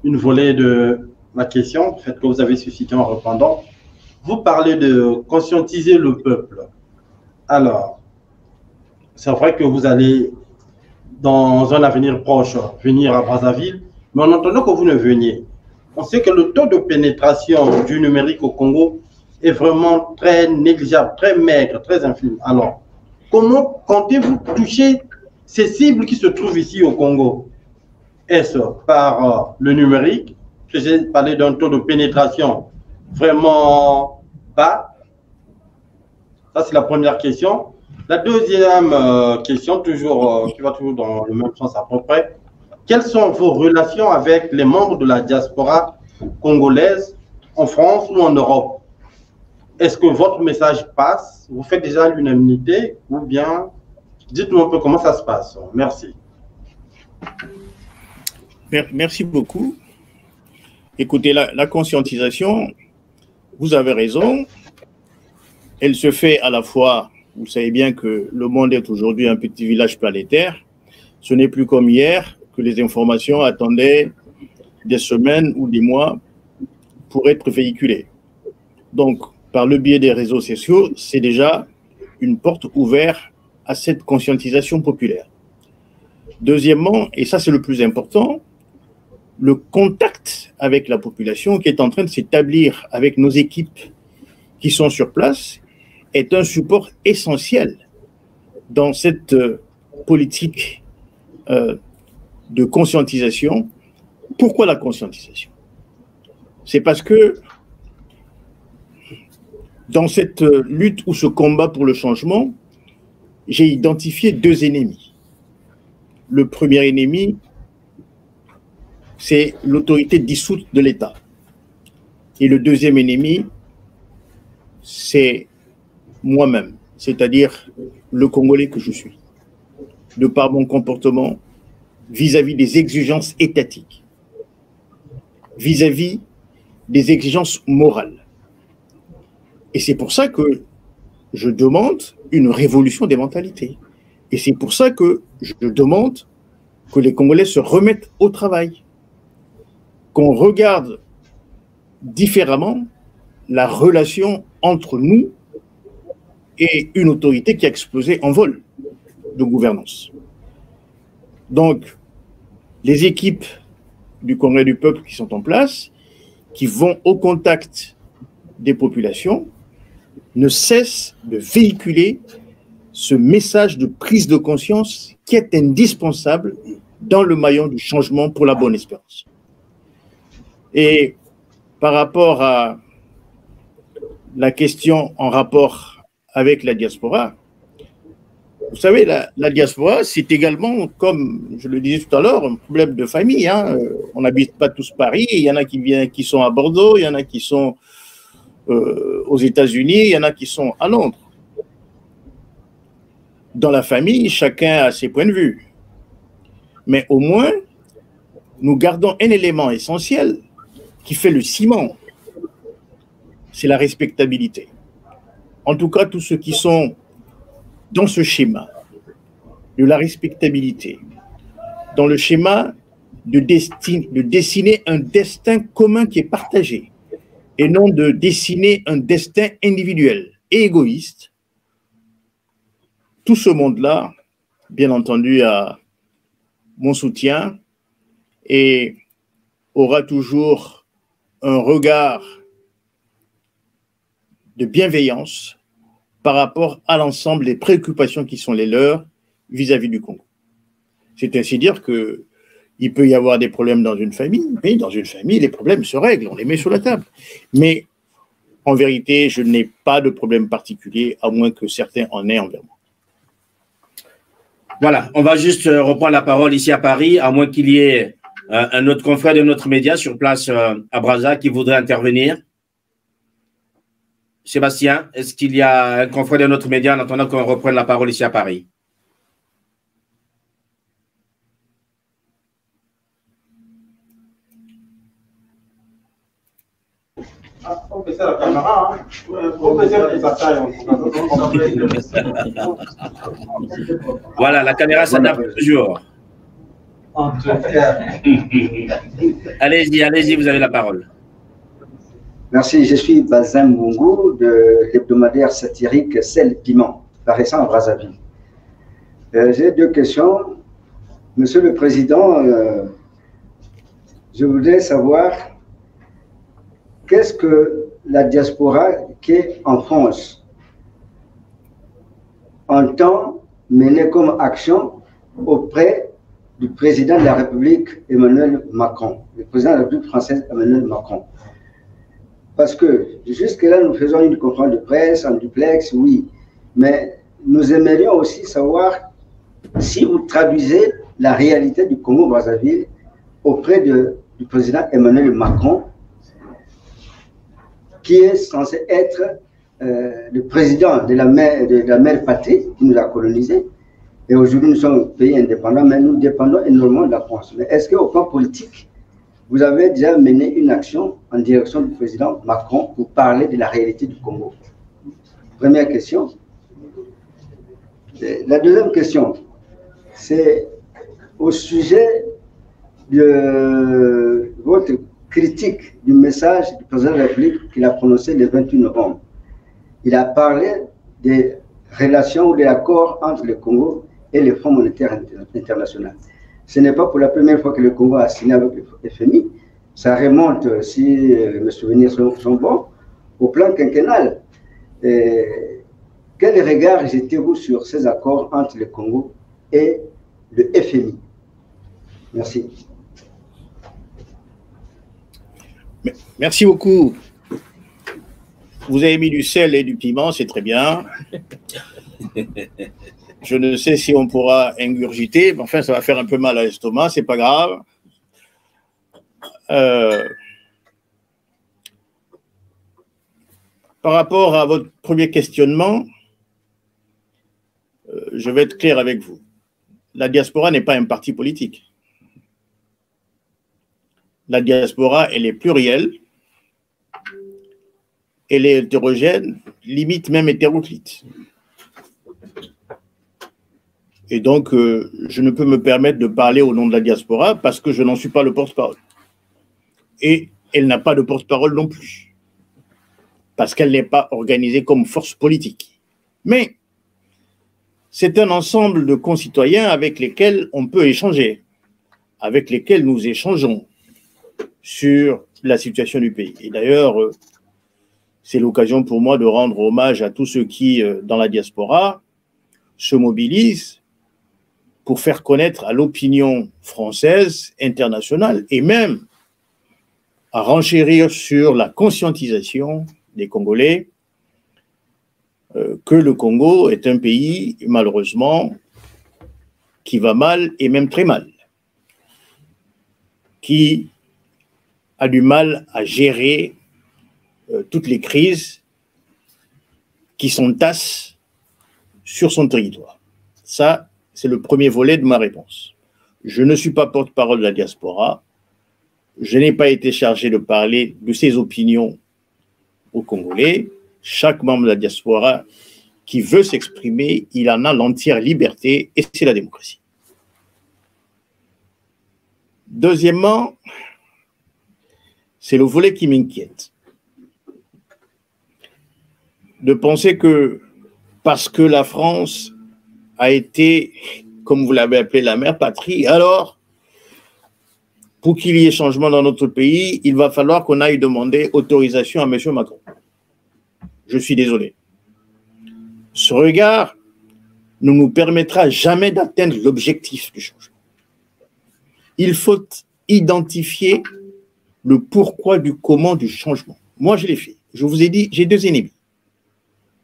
une volée de ma question, en fait, que vous avez suscité en répondant. Vous parlez de conscientiser le peuple. Alors, c'est vrai que vous allez, dans un avenir proche, venir à Brazzaville, mais en entendant que vous ne veniez, on sait que le taux de pénétration du numérique au Congo est vraiment très négligeable, très maigre, très infime. Alors, comment comptez-vous toucher ces cibles qui se trouvent ici au Congo? Est-ce par le numérique, que j'ai parlé d'un taux de pénétration vraiment bas? Ça, c'est la première question. La deuxième question, toujours, qui va toujours dans le même sens à peu près. Quelles sont vos relations avec les membres de la diaspora congolaise en France ou en Europe? Est-ce que votre message passe? Vous faites déjà l'unanimité ou bien dites-nous un peu comment ça se passe. Merci. Merci beaucoup. Écoutez, la conscientisation, vous avez raison, elle se fait à la fois, vous savez bien que le monde est aujourd'hui un petit village planétaire, ce n'est plus comme hier que les informations attendaient des semaines ou des mois pour être véhiculées. Donc, par le biais des réseaux sociaux, c'est déjà une porte ouverte à cette conscientisation populaire. Deuxièmement, et ça c'est le plus important, le contact avec la population qui est en train de s'établir avec nos équipes qui sont sur place est un support essentiel dans cette politique de conscientisation. Pourquoi la conscientisation? C'est parce que dans cette lutte ou ce combat pour le changement, j'ai identifié deux ennemis. Le premier ennemi, c'est l'autorité dissoute de l'État. Et le deuxième ennemi, c'est moi-même, c'est-à-dire le Congolais que je suis, de par mon comportement vis-à-vis des exigences étatiques, vis-à-vis des exigences morales. Et c'est pour ça que je demande une révolution des mentalités. Et c'est pour ça que je demande que les Congolais se remettent au travail, qu'on regarde différemment la relation entre nous et une autorité qui a explosé en vol de gouvernance. Donc, les équipes du Congrès du Peuple qui sont en place, qui vont au contact des populations, ne cessent de véhiculer ce message de prise de conscience qui est indispensable dans le maillon du changement pour la bonne espérance. Et par rapport à la question en rapport avec la diaspora, vous savez, la diaspora, c'est également, comme je le disais tout à l'heure, un problème de famille. Hein. On n'habite pas tous Paris, il y en a qui sont à Bordeaux, il y en a qui sont aux États-Unis, il y en a qui sont à Londres. Dans la famille, chacun a ses points de vue. Mais au moins, nous gardons un élément essentiel qui fait le ciment, c'est la respectabilité. En tout cas, tous ceux qui sont dans ce schéma de la respectabilité, dans le schéma de dessiner un destin commun qui est partagé, et non de dessiner un destin individuel et égoïste, tout ce monde-là, bien entendu, a mon soutien et aura toujours un regard de bienveillance par rapport à l'ensemble des préoccupations qui sont les leurs vis-à-vis du Congo. C'est ainsi dire qu'il peut y avoir des problèmes dans une famille, mais dans une famille, les problèmes se règlent, on les met sur la table. Mais en vérité, je n'ai pas de problème particulier, à moins que certains en aient envers moi. Voilà, on va juste reprendre la parole ici à Paris, à moins qu'il y ait un autre confrère de notre média sur place à Brazza qui voudrait intervenir. Sébastien, est-ce qu'il y a un confrère de notre média en attendant qu'on reprenne la parole ici à Paris? On peut la caméra, on peut faire les attaques. Voilà, la caméra s'adapte toujours. Allez-y, allez-y, vous avez la parole. Merci, je suis Bazin Mbungu de l'hebdomadaire satirique Sel Piment, paraissant à Brazzaville. J'ai deux questions. Monsieur le Président, je voudrais savoir qu'est-ce que la diaspora qui est en France entend mener comme action auprès du président de la République Emmanuel Macron, le président de la République française Emmanuel Macron. Parce que jusque-là, nous faisons une conférence de presse en duplex, oui, mais nous aimerions aussi savoir si vous traduisez la réalité du Congo-Brazzaville auprès du président Emmanuel Macron, qui est censé être le président de la mère patrie qui nous a colonisés. Et aujourd'hui, nous sommes un pays indépendant, mais nous dépendons énormément de la France. Mais est-ce qu'au plan politique, vous avez déjà mené une action en direction du président Macron pour parler de la réalité du Congo? Première question. La deuxième question, c'est au sujet de votre critique du message du président de la République qu'il a prononcé le 28 novembre. Il a parlé des relations ou de l'accord entre le Congo et le Fonds monétaire international. Ce n'est pas pour la première fois que le Congo a signé avec le FMI. Ça remonte, si mes souvenirs sont bons, au plan quinquennal. Quel regard jetez-vous sur ces accords entre le Congo et le FMI? Merci. Merci beaucoup. Vous avez mis du sel et du piment, c'est très bien. Je ne sais si on pourra ingurgiter, mais enfin, ça va faire un peu mal à l'estomac, c'est pas grave. Par rapport à votre premier questionnement, je vais être clair avec vous. La diaspora n'est pas un parti politique. La diaspora, elle est plurielle, elle est hétérogène, limite même hétéroclite. Et donc, je ne peux me permettre de parler au nom de la diaspora parce que je n'en suis pas le porte-parole. Et elle n'a pas de porte-parole non plus, parce qu'elle n'est pas organisée comme force politique. Mais c'est un ensemble de concitoyens avec lesquels on peut échanger, avec lesquels nous échangeons sur la situation du pays. Et d'ailleurs, c'est l'occasion pour moi de rendre hommage à tous ceux qui, dans la diaspora, se mobilisent pour faire connaître à l'opinion française, internationale, et même à renchérir sur la conscientisation des Congolais que le Congo est un pays, malheureusement, qui va mal et même très mal, qui a du mal à gérer toutes les crises qui s'entassent sur son territoire. Ça, c'est le premier volet de ma réponse. Je ne suis pas porte-parole de la diaspora. Je n'ai pas été chargé de parler de ses opinions aux Congolais. Chaque membre de la diaspora qui veut s'exprimer, il en a l'entière liberté et c'est la démocratie. Deuxièmement, c'est le volet qui m'inquiète. De penser que parce que la France a été, comme vous l'avez appelé, la mère patrie, alors, pour qu'il y ait changement dans notre pays, il va falloir qu'on aille demander autorisation à M. Macron. Je suis désolé. Ce regard ne nous permettra jamais d'atteindre l'objectif du changement. Il faut identifier le pourquoi du comment du changement. Moi, je l'ai fait. Je vous ai dit, j'ai deux ennemis.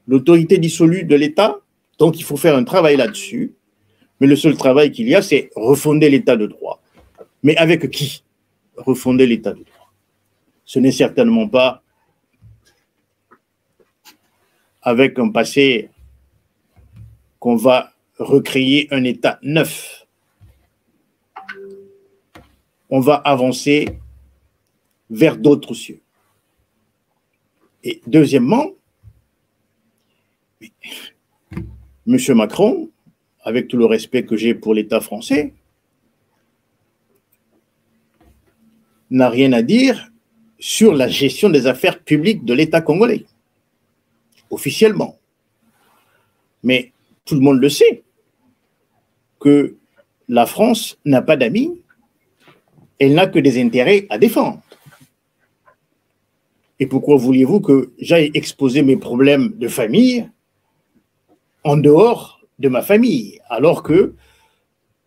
L'autorité dissolue de l'État, donc il faut faire un travail là-dessus. Mais le seul travail qu'il y a, c'est refonder l'État de droit. Mais avec qui refonder l'État de droit? Ce n'est certainement pas avec un passé qu'on va recréer un État neuf. On va avancer vers d'autres cieux. Et deuxièmement, M. Macron, avec tout le respect que j'ai pour l'État français, n'a rien à dire sur la gestion des affaires publiques de l'État congolais, officiellement. Mais tout le monde le sait, que la France n'a pas d'amis, elle n'a que des intérêts à défendre. Et pourquoi vouliez-vous que j'aille exposer mes problèmes de famille en dehors de ma famille, alors que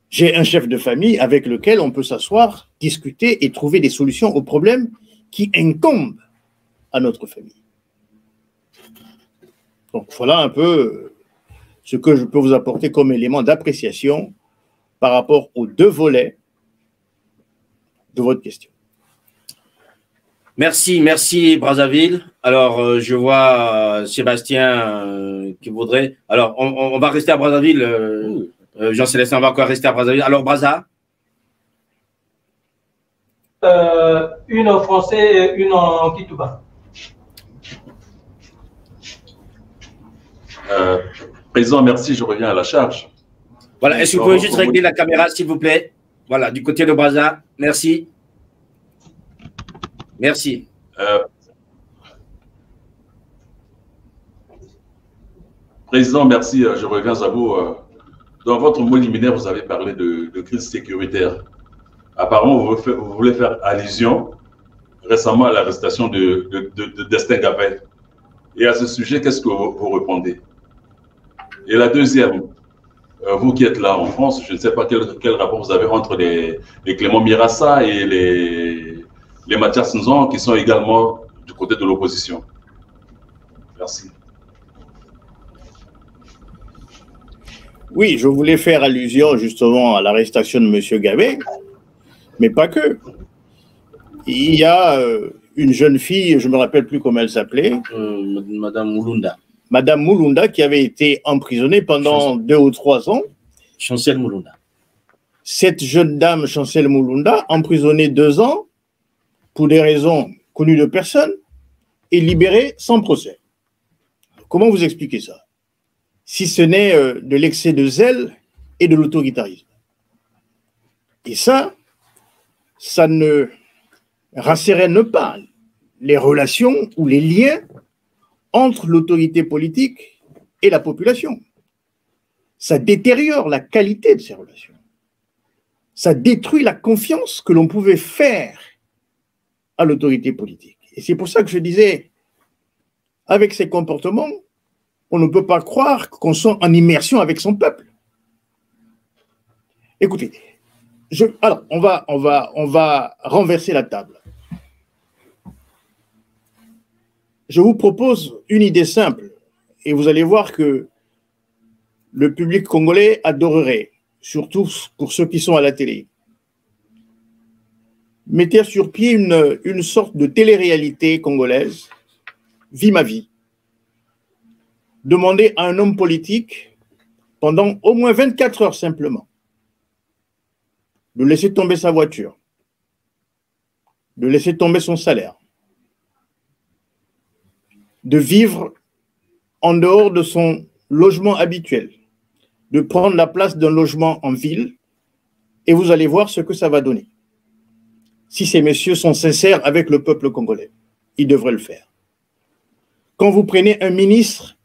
j'ai un chef de famille avec lequel on peut s'asseoir, discuter et trouver des solutions aux problèmes qui incombent à notre famille. Donc voilà un peu ce que je peux vous apporter comme élément d'appréciation par rapport aux deux volets de votre question. Merci, merci Brazzaville. Alors, je vois Sébastien qui voudrait... Alors, on va rester à Brazzaville. Jean-Célestin, on va encore rester à Brazzaville. Alors, Brazza? Une en français et une en Kitouba. Président, merci, je reviens à la charge. Voilà, est-ce que vous pouvez juste régler la caméra, s'il vous plaît? Voilà, du côté de Brazza. Merci. Merci. Président, merci, je reviens à vous. Dans votre mot liminaire, vous avez parlé de crise sécuritaire. Apparemment, vous voulez faire allusion récemment à l'arrestation de Destin Gabet. Et à ce sujet, qu'est-ce que vous répondez? Et la deuxième, vous qui êtes là en France, je ne sais pas quel rapport vous avez entre les Clément Mirassa et les Mathias Nzon, qui sont également du côté de l'opposition. Merci. Oui, je voulais faire allusion justement à l'arrestation de M. Gabet, mais pas que. Il y a une jeune fille, je ne me rappelle plus comment elle s'appelait. Madame Moulunda. Madame Moulunda, qui avait été emprisonnée pendant 2 ou 3 ans. Chancel Moulunda. Cette jeune dame, Chancel Moulunda, emprisonnée 2 ans, pour des raisons connues de personne, est libérée sans procès. Comment vous expliquez ça? Si ce n'est de l'excès de zèle et de l'autoritarisme. Et ça ne rassérène pas les relations ou les liens entre l'autorité politique et la population. Ça détériore la qualité de ces relations. Ça détruit la confiance que l'on pouvait faire à l'autorité politique. Et c'est pour ça que je disais, avec ces comportements, on ne peut pas croire qu'on soit en immersion avec son peuple. Écoutez, alors on va renverser la table. Je vous propose une idée simple et vous allez voir que le public congolais adorerait, surtout pour ceux qui sont à la télé. Mettez sur pied une sorte de télé-réalité congolaise, Vie ma vie. Demandez à un homme politique, pendant au moins 24 heures simplement, de laisser tomber sa voiture, de laisser tomber son salaire, de vivre en dehors de son logement habituel, de prendre la place d'un logement en ville, et vous allez voir ce que ça va donner. Si ces messieurs sont sincères avec le peuple congolais, ils devraient le faire. Quand vous prenez un ministre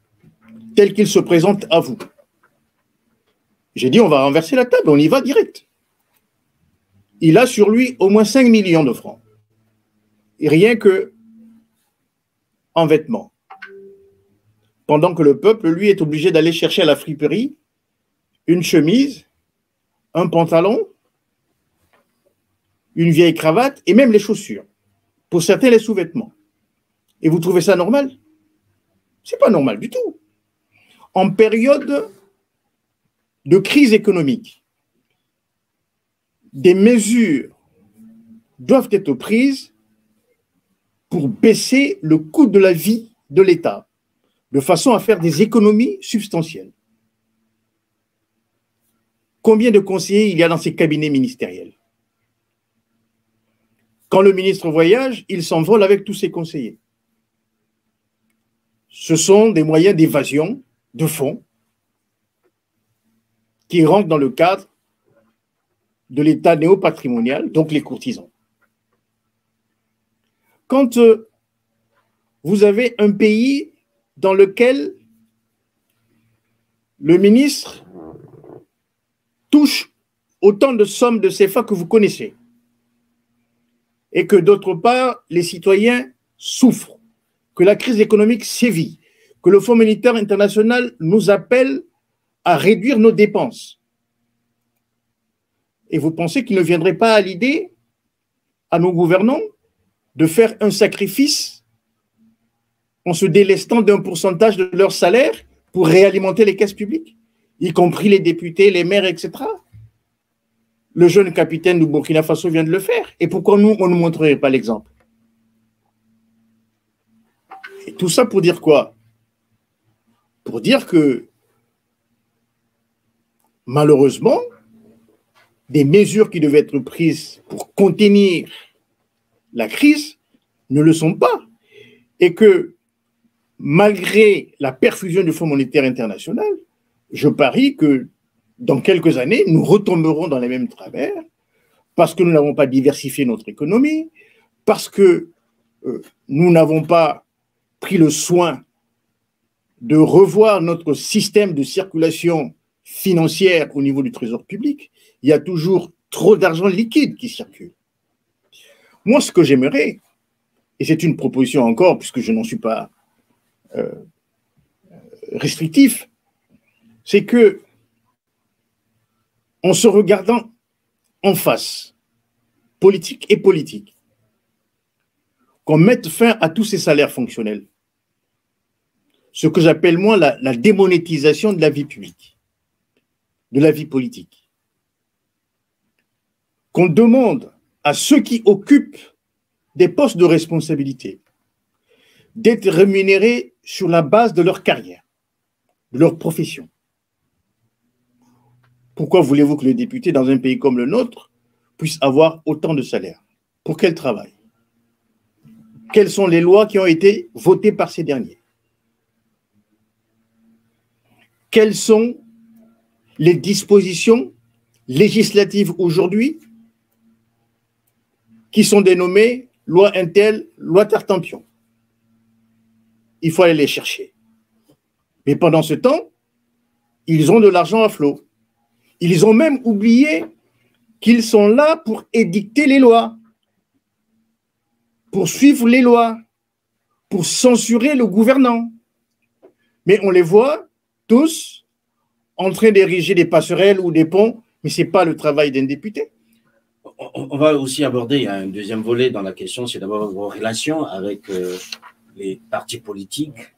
tel qu'il se présente à vous, j'ai dit on va renverser la table, on y va direct. Il a sur lui au moins 5 millions de francs, et rien que en vêtements. Pendant que le peuple, lui, est obligé d'aller chercher à la friperie une chemise, un pantalon, une vieille cravate et même les chaussures. Pour certains, les sous-vêtements. Et vous trouvez ça normal? Ce n'est pas normal du tout. En période de crise économique, des mesures doivent être prises pour baisser le coût de la vie de l'État, de façon à faire des économies substantielles. Combien de conseillers il y a dans ces cabinets ministériels? Quand le ministre voyage, il s'envole avec tous ses conseillers. Ce sont des moyens d'évasion de fonds qui rentrent dans le cadre de l'État néo-patrimonial, donc les courtisans. Quand vous avez un pays dans lequel le ministre touche autant de sommes de CFA que vous connaissez, et que d'autre part, les citoyens souffrent, que la crise économique sévit, que le Fonds monétaire international nous appelle à réduire nos dépenses. Et vous pensez qu'il ne viendrait pas à l'idée, à nos gouvernants, de faire un sacrifice en se délestant d'un pourcentage de leur salaire pour réalimenter les caisses publiques, y compris les députés, les maires, etc. Le jeune capitaine du Burkina Faso vient de le faire. Et pourquoi nous, on ne montrerait pas l'exemple? Et tout ça pour dire quoi? Pour dire que, malheureusement, des mesures qui devaient être prises pour contenir la crise ne le sont pas. Et que, malgré la perfusion du Fonds monétaire international, je parie que dans quelques années, nous retomberons dans les mêmes travers parce que nous n'avons pas diversifié notre économie, parce que nous n'avons pas pris le soin de revoir notre système de circulation financière au niveau du trésor public. Il y a toujours trop d'argent liquide qui circule. Moi, ce que j'aimerais, et c'est une proposition encore, puisque je n'en suis pas restrictif, c'est que, en se regardant en face, politique et politique, qu'on mette fin à tous ces salaires fonctionnels, ce que j'appelle moi la démonétisation de la vie publique, de la vie politique, qu'on demande à ceux qui occupent des postes de responsabilité d'être rémunérés sur la base de leur carrière, de leur profession. Pourquoi voulez-vous que les députés dans un pays comme le nôtre puissent avoir autant de salaires? Pour quel travail? Quelles sont les lois qui ont été votées par ces derniers? Quelles sont les dispositions législatives aujourd'hui qui sont dénommées loi Intel, loi Tartampion? Il faut aller les chercher. Mais pendant ce temps, ils ont de l'argent à flot. Ils ont même oublié qu'ils sont là pour édicter les lois, pour suivre les lois, pour censurer le gouvernant. Mais on les voit tous en train d'ériger des passerelles ou des ponts, mais ce n'est pas le travail d'un député. On va aussi aborder un deuxième volet dans la question, c'est d'abord vos relations avec les partis politiques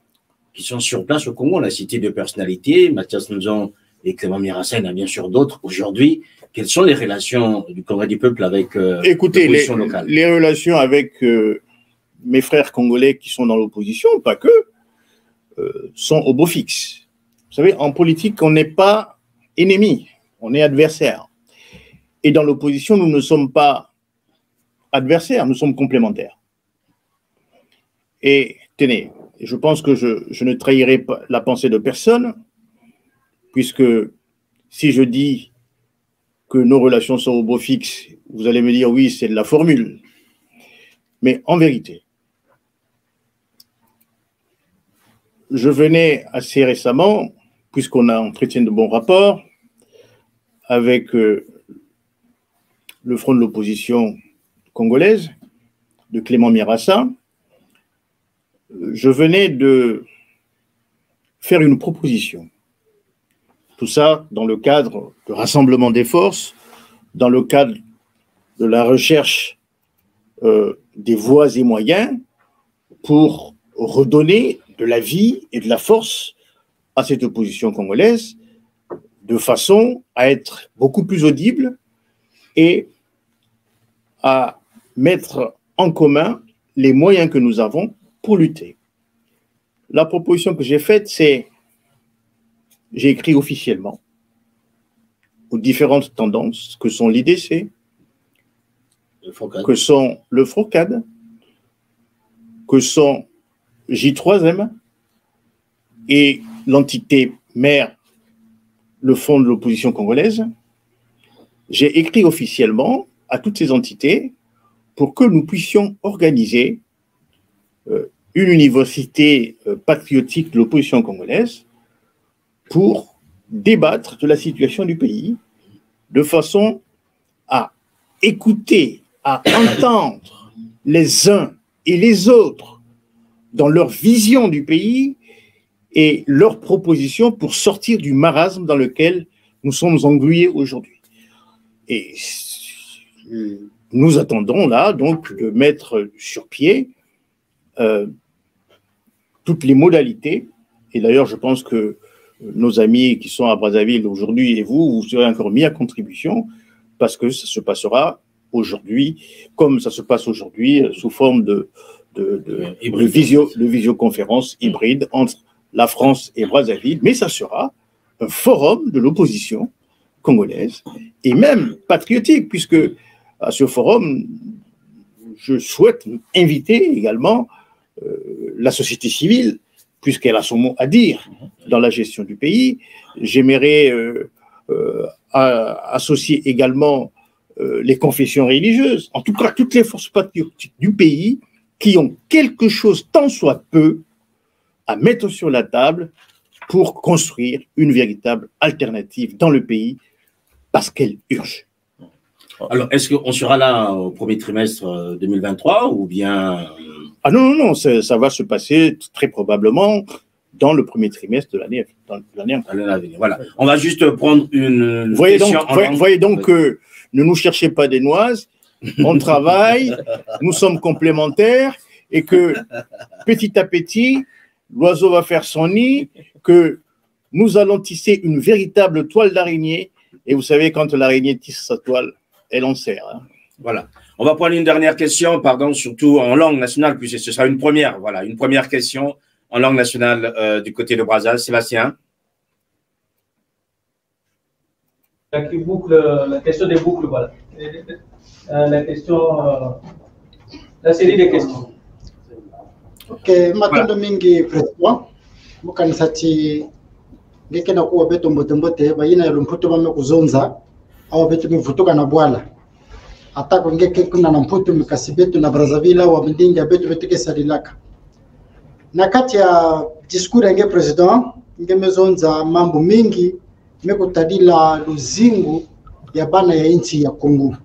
qui sont sur place au Congo. On a cité deux personnalités, Mathias Nzon et Clément Mirassa, il y en a bien sûr d'autres aujourd'hui. Quelles sont les relations du Congrès du peuple avec l'opposition locale? Les relations avec mes frères congolais qui sont dans l'opposition, pas que, sont au beau fixe. Vous savez, en politique, on n'est pas ennemis, on est adversaires. Et dans l'opposition, nous ne sommes pas adversaires, nous sommes complémentaires. Et tenez, je pense que je ne trahirai pas la pensée de personne, puisque si je dis que nos relations sont au beau fixe, vous allez me dire oui, c'est de la formule. Mais en vérité, je venais assez récemment, puisqu'on a entretenu de bons rapports avec le Front de l'opposition congolaise, de Clément Mirassa, je venais de faire une proposition Tout ça dans le cadre de rassemblement des forces, dans le cadre de la recherche des voies et moyens pour redonner de la vie et de la force à cette opposition congolaise, de façon à être beaucoup plus audible et à mettre en commun les moyens que nous avons pour lutter. La proposition que j'ai faite, c'est, j'ai écrit officiellement aux différentes tendances que sont l'IDC, que sont le FROCAD, que sont J3M et l'entité mère, le Fonds de l'opposition congolaise. J'ai écrit officiellement à toutes ces entités pour que nous puissions organiser une université patriotique de l'opposition congolaise pour débattre de la situation du pays de façon à écouter, à entendre les uns et les autres dans leur vision du pays et leurs propositions pour sortir du marasme dans lequel nous sommes englués aujourd'hui. Et nous attendons là donc de mettre sur pied toutes les modalités, et d'ailleurs je pense que nos amis qui sont à Brazzaville aujourd'hui et vous serez encore mis à contribution parce que ça se passera aujourd'hui comme ça se passe aujourd'hui sous forme de visioconférence hybride entre la France et Brazzaville, mais ça sera un forum de l'opposition congolaise et même patriotique, puisque à ce forum, je souhaite inviter également la société civile, puisqu'elle a son mot à dire dans la gestion du pays. J'aimerais associer également les confessions religieuses, en tout cas toutes les forces patriotiques du pays qui ont quelque chose, tant soit peu, à mettre sur la table pour construire une véritable alternative dans le pays, parce qu'elle urge. Alors, est-ce qu'on sera là au premier trimestre 2023 ou bien... Ah non, ça va se passer très probablement dans le premier trimestre de l'année à venir. Voilà. On va juste prendre une question. Voyez donc que ne nous cherchez pas des noises, on travaille, nous sommes complémentaires et que petit à petit, l'oiseau va faire son nid, que nous allons tisser une véritable toile d'araignée. Et vous savez, quand l'araignée tisse sa toile, elle en sert. Hein. Voilà. On va prendre une dernière question, pardon, surtout en langue nationale, puisque ce sera une première. Voilà, une première question en langue nationale du côté de Brazzaville. Sébastien. La question des boucles, voilà. La série des questions. Ok, maintenant mingi président, mukanisati ngeke na kuwa beto mbote bayina ya mputo bame kuzonza au beto bivutuka na bwala atako ngeke kuna na mputo mikasibetu na Brazzaville wa mndinga beto betike salilaka na kati ya diskuri nge president ngemezonza mambo mingi mekutadila luzingu ya bana ya inchi ya Kongo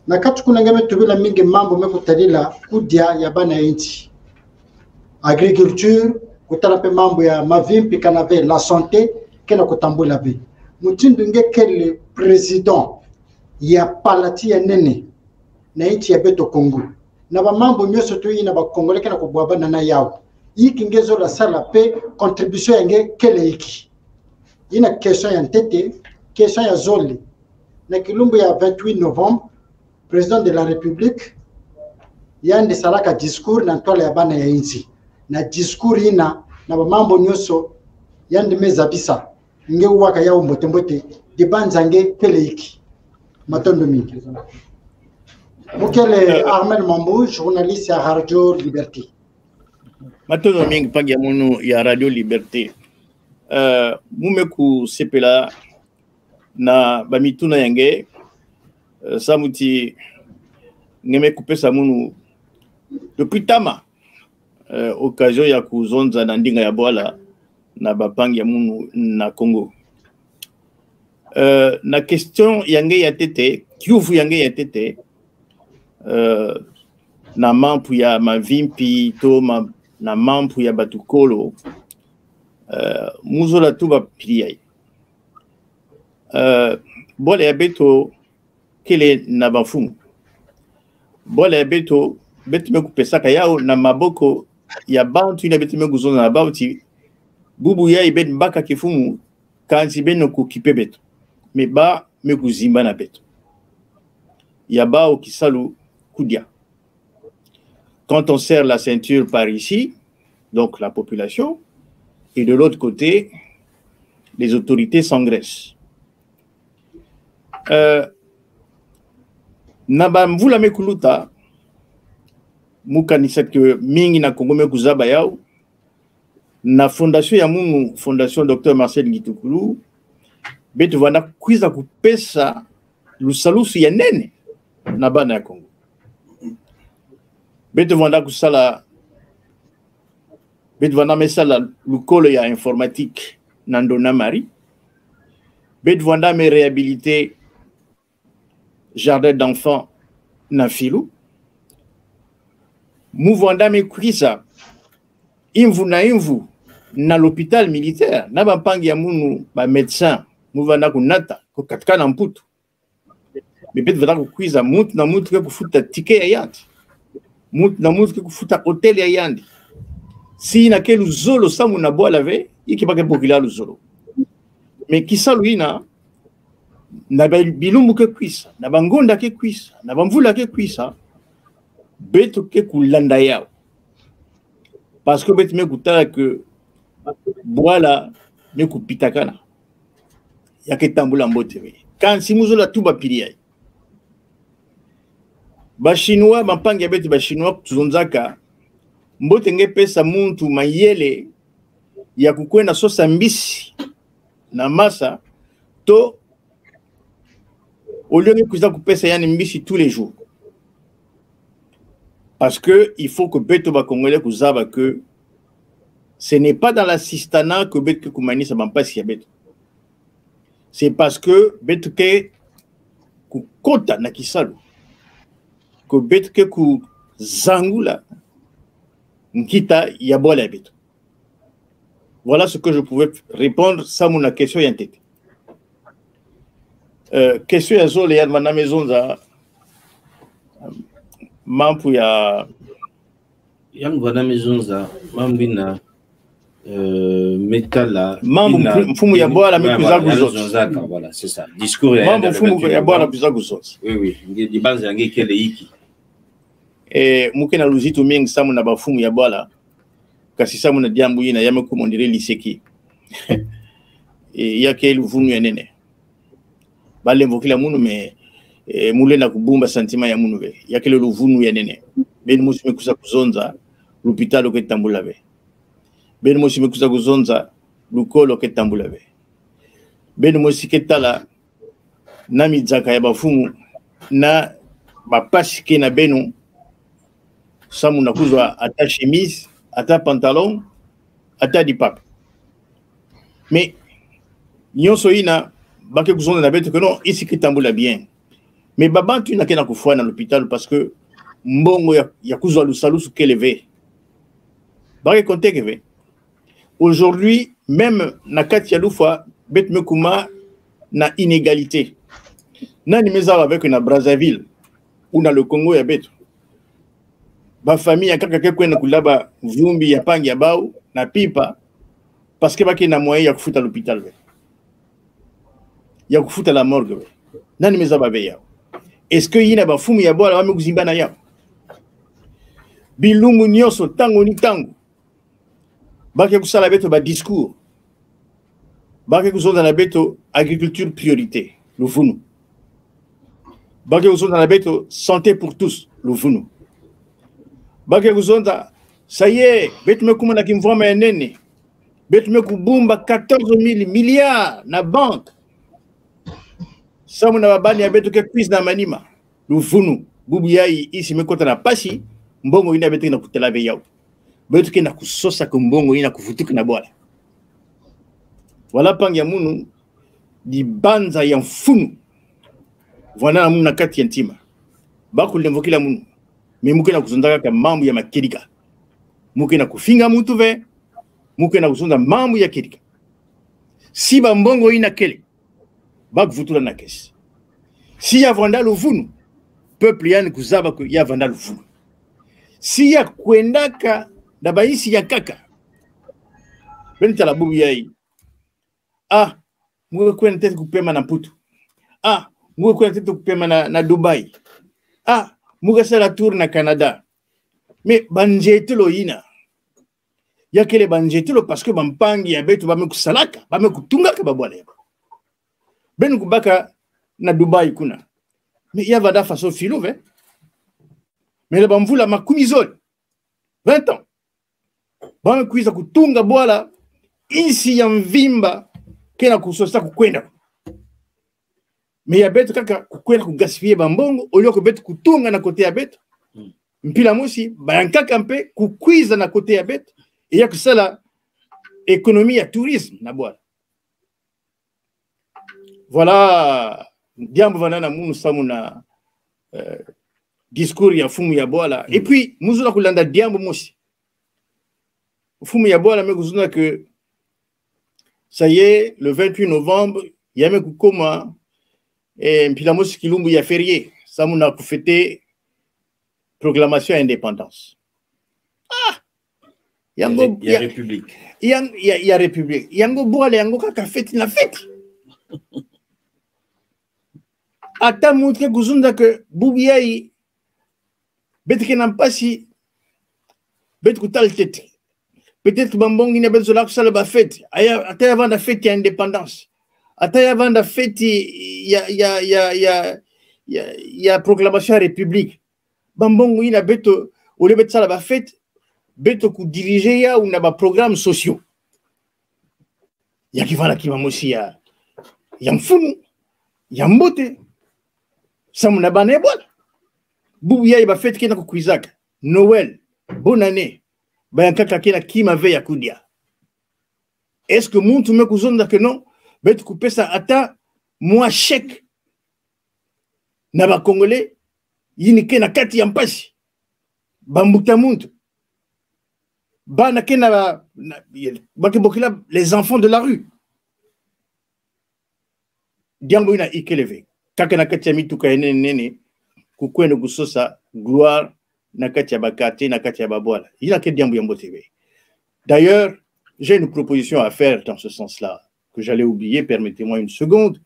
na kati kuna ngemetubila mingi mambo mekutadila kudia ya bana ya inchi agriculture kutala pe mambo ya mavimpi kanave la santé kena kutambula be mutindu ngekele president ya palati ya nene na inchi ya beto Kongo na ba mambo nyoso to ina ba Kongole kena kubwabana na yao iki ngezo la sala pe contribution yange kele iki ina question ya ntete question ya zoli na kilumbu ya 28 novembre président de la république yande salaka discours na ntwala ya bana ya inchi na discours ina na mambo nyoso yande mezabisa nge waka yao mbote de banzange kele iki matondo mingi mukele Armel Mambo journaliste à Radio Liberté matondo mingi pangia munu ya Radio Liberté mumeku sepela na bamituna yange samuti ngeme kupesa munu depuis tama occasion ya kuzonza na ndinga ya bwala na bapangi ya munu na Congo na question yange ya tete kiufu yange ya tete na mampu ya mavimpi to na mampu ya batukolo muzola tuba piliai Bole ya beto kele na bafumu. Bole ya beto me kupesaka yao na maboko ya bantu ina betu me kuzona na bauti bubu ya ibet mbaka kifumu kanzi beno kukipe beto. Me ba me kuzimba na beto. Ya bao kisalu kudia. Quand on serre la ceinture par ici, donc la population, et de l'autre côté, les autorités s'engraissent. Naba mvula mekuluta mukanisa que mingi na Congo mekuzaba yao na fondation ya munu fondation Dr Marcel Ngitukulu betu vanda kwiza kupesa lusalusu ya nene na bana ya Congo betu vanda kusala betu vanda mesala lukolo ya informatique nandona mari betu vanda me réhabiliter jardin d'enfants na filou mouvanda me kwisa imvu na l'hôpital militaire na bampangi ya munu ba médecin mouvanda kunata ko katika na mputu betu vanda kwiza mutu na mutu ke kufuta ticket ya yandi mutu na mutu ke kufuta hotel ya yandi si na kelu zolo samu na bola ve ikibake populaire zolo mais kisaluina na bilumbu ke kwisa na bangonda ke kwisa na bamvula ke kwisa betu ke kulanda yao parce que betu me kutala que boala me kupitakana ya ke tambula mbote we kan simuzola tuba piliai ba chinois bampangi betu ba chinois tuzonzaka mbote nge pesa muntu mayele ya kukwenda sosa mbisi na masa to au lieu de kuza kupesa yani mbisi tous les jours parce que il faut que beto ba congolais kuzaba que ce n'est pas dans l'assistanat que beto kumani sa bampasi ya beto c'est parce que beto ke ku kota na kisalu que beto ke ku zangula nkita ya bola beto. Voilà ce que je pouvais répondre sans mon question en tête. Question ya zole ya na maison za mampu ya yangu na maison za mambu na metala mambu mfumu ya bola mikuzagu zote. Voilà, c'est ça. Discours ya mambu mfumu ya bola mikuzagu zote. Oui, di base yangi kele hiki. Mukena luzito mingi samu na bafumu ya bola kasi samu na diambu ina yame kumondire liseki. Yake luvunu ya nene. Bale mvokila munu me mule na kubumba santima ya munu be yakele luvunu ya nene beni musime kusa kuzonza lupitalo ke tambula be beni musime kusa kuzonza lukolo ke tambula be beni musike tala na mizaka ya bafumu na bapasi ke na benu samu na kuzwa ata chemise ata pantalon ata dipap mais nyonso ina bake kuzonda na beto que non ici qui tambula bien mais baba tu na kena kufua na l'hôpital parce que mbongo ya kuzwa lusalusu keleve bake konte keve aujourd'hui même na kati ya lufa bet mekuma na inégalité nani meza avec na Brazzaville ou dans le Congo ya beto ba famille kaka ke kwenda kulaba vumbi ya pangi ya bao na pipa parce que bake na moyen ya kufuta l'hôpital ya kufuta la morgue nani meza babe yao est-ce que yina ba fumu ya bola wame kuzimba na yao bilungu nyoso tango ni tango bake kusala beto ba discours bake kuzonda na beto agriculture priorité le funu bake kuzonda na beto santé pour tous le funu bake kuzonda ça y est beto mekuma na kimvoma ya nene beto mekubumba 14 milliards na banque samu na babani ya beto ke quiz na manima lufunu bubu yai isi mekota na pasi mbongo ina beto na kutela be yao beto ke na kusosa ko mbongo ina kufutuka na bola wala pangi ya munu di banza ya mfunu wana munu na kati ya ntima baku lemvokila munu me muke na kuzondaka ka mambu ya makedika muke na kufinga mutu ve muke na kuzonda mambu ya kedika si ba mbongo ina kele bak vutula na kesi. Si ya vanda le vunu, peuple yani kuzaba ku ya vanda le vunu. Si ya kwendaka na baisi ya kaka. Benta la bubu yai. Ah, mwe kwenda tete kupema na Putu. Ah, mwe kwenda tete kupema na Dubai. Ah, mwe sala tour na Canada. Mais banjetelo ina. Ya kele banjetelo parce que bampangi ya betu bame kusalaka, bame kutungaka babwala yako. Ben kubaka na Dubai kuna. Mais ya vada faso filo ve. Mais le bamvula makumizoli. 20 ans. Bame kuiza kutunga bwala insi ya mvimba kena kusosa kukwenda. Mais ya betu kaka kukwenda kugaspiller bambongo olio ko betu kutunga na kote ya betu. Mpila mosi bayankaka mpe kukwiza na kote ya betu. Il y a que ça la économie à tourisme na boire. Voilà diambo vanana munu samuna discours ya fumu ya boala et puis muzula kulanda diambo mosi. Fumu ya boala me kuzuna que ça y est le 28 novembre yame kukoma mpila mosi kilumbu ya férié samuna kufete proclamation d'indépendance. Il y a République. Il y a République. Yango boale yango kaka fête na fête. Ata montre kuzunda que Boubiaï betke nampasi bet kutal tete. Peut-être bambongi na bezola kusala ba fête. Ata avant la fête ya indépendance. Ata avant la fête il y a proclamation République. Bambongi na beto ole bet sala ba fête. Beto ku diriger ya ou na ba programmes sociaux. Ya kivana kimamosi ya mfunu, ya mbote. Samuna bane bola. Bubu ya ba fête kena ku kuizaka. Noël, bonne année. Ba yankaka kena kima ve ya kudia. Est-ce que muntu me kuzonda que non? Beto ku pesa ata moi chèque. Na ba congolais yini kena kati ya mpasi. Bambuta muntu. Les enfants de la rue. Diambo ina ikeleve. Kaka na kati ya mituka nene kukwenda kusosa gloire na kati ya bakate na kati ya babwala. Il a que diambo yambo TV. D'ailleurs, j'ai une proposition à faire dans ce sens-là que j'allais oublier, permettez-moi une seconde.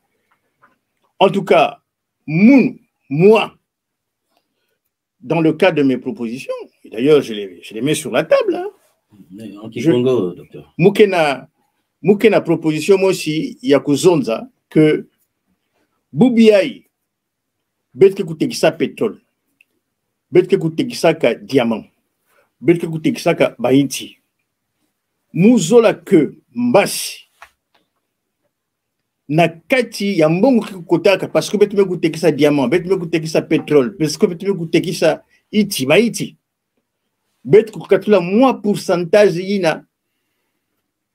En tout cas, moi, dans le cadre de mes propositions, et d'ailleurs je les mets sur la table, hein. Congo, docteur. Mukena proposition moi aussi ya kuzonza que Boubiaï betke kutekisa pétrole, betke kutekisa ka diamant, betke kutekisa ka baiti. Muzola que mbasi na kati ya mbongo kikotaka parce que betme kutekisa diamant, betme kutekisa pétrole, parce que betme kutekisa iti baiti. Bet kukatula moi pourcentage yina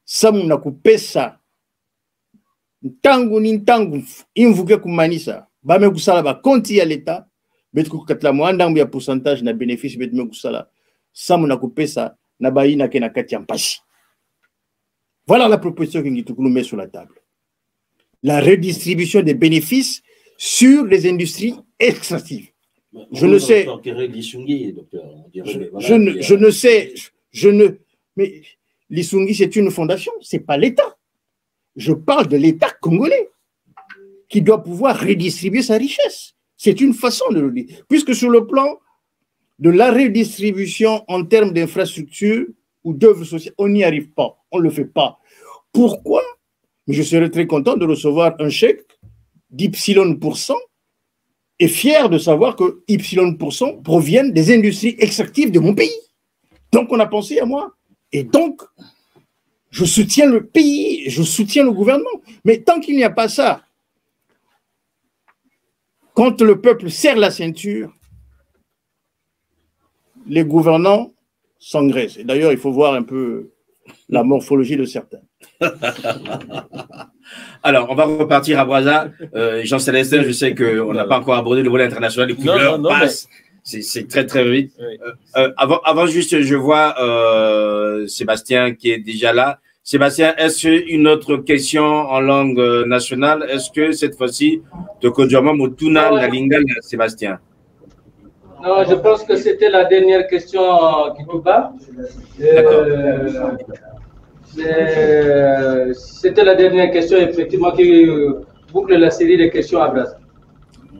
samu na kupesa ntangu ni ntangu invuke kumanisa bame kusala ba konti ya leta bet kukatula moi ndambu ya pourcentage na bénéfice bet me kusala samu na kupesa na bayina ke na kati ya mpasi. Voilà la proposition que nous met sur la table. La redistribution des bénéfices sur les industries extractives. Je ne sais. Mais l'Isungi, c'est une fondation, ce n'est pas l'État. Je parle de l'État congolais qui doit pouvoir redistribuer sa richesse. C'est une façon de le dire. Puisque sur le plan de la redistribution en termes d'infrastructures ou d'œuvres sociales, on n'y arrive pas, on ne le fait pas. Pourquoi? Mais je serais très content de recevoir un chèque d'Y% et fier de savoir que Y% proviennent des industries extractives de mon pays. Donc on a pensé à moi. Et donc, je soutiens le pays, je soutiens le gouvernement. Mais tant qu'il n'y a pas ça, quand le peuple serre la ceinture, les gouvernants s'engraissent. Et d'ailleurs, il faut voir un peu la morphologie de certains. Alors, on va repartir à Brazza. Jean-Célestin, je sais qu'on n'a pas encore abordé le volet international. Les couleurs passent. C'est très, très vite. Oui. Avant juste, je vois Sébastien qui est déjà là. Sébastien, est-ce une autre question en langue nationale? Est-ce que cette fois-ci, Tokodjama Motuna la Lingala, Sébastien? Non, je pense que c'était la dernière question qui nous bat. C'était la dernière question, effectivement, qui boucle la série de questions à Bras.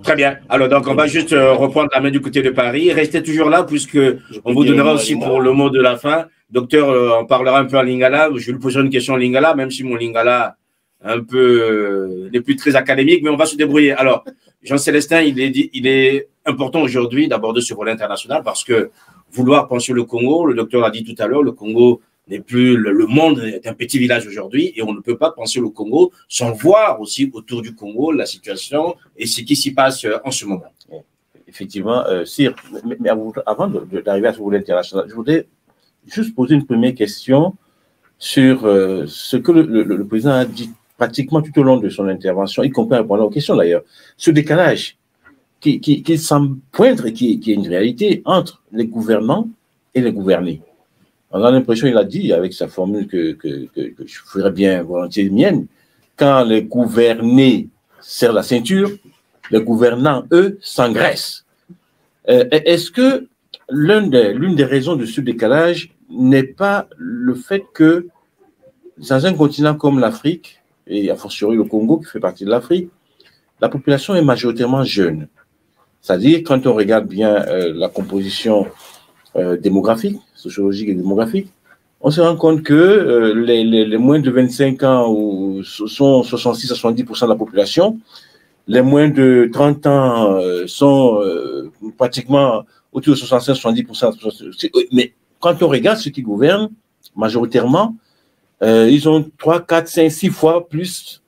Très bien. Alors, donc, on va juste reprendre la main du côté de Paris. Restez toujours là, puisque on vous donnera aussi pour le mot de la fin. Docteur, on parlera un peu en lingala. Je lui poserai une question en lingala, même si mon lingala un peu n'est plus très académique, mais on va se débrouiller. Alors, Jean-Célestin, il est important aujourd'hui d'aborder ce volet international parce que vouloir penser le Congo, le docteur l'a dit tout à l'heure, le Congo n'est plus, le monde est un petit village aujourd'hui et on ne peut pas penser le Congo sans voir aussi autour du Congo la situation et ce qui s'y passe en ce moment. Effectivement, Sir, mais avant d'arriver à ce volet international, je voudrais juste poser une première question sur ce que le président a dit pratiquement tout au long de son intervention, y compris en répondant aux questions d'ailleurs, ce décalage qui semble poindre et qui est une réalité entre les gouvernants et les gouvernés. On a l'impression, il a dit avec sa formule que je ferais bien volontiers mienne, quand les gouvernés serrent la ceinture, les gouvernants, eux, s'engraissent. Est-ce que l'une des raisons de ce décalage n'est pas le fait que dans un continent comme l'Afrique, et a fortiori le Congo qui fait partie de l'Afrique, la population est majoritairement jeune. C'est-à-dire, quand on regarde bien la composition démographique, sociologique et démographique, on se rend compte que les moins de 25 ans sont 66 à 70% de la population, les moins de 30 ans sont pratiquement autour de 65 à 70%. Mais quand on regarde ceux qui gouvernent, majoritairement, ils ont 3, 4, 5, 6 fois plus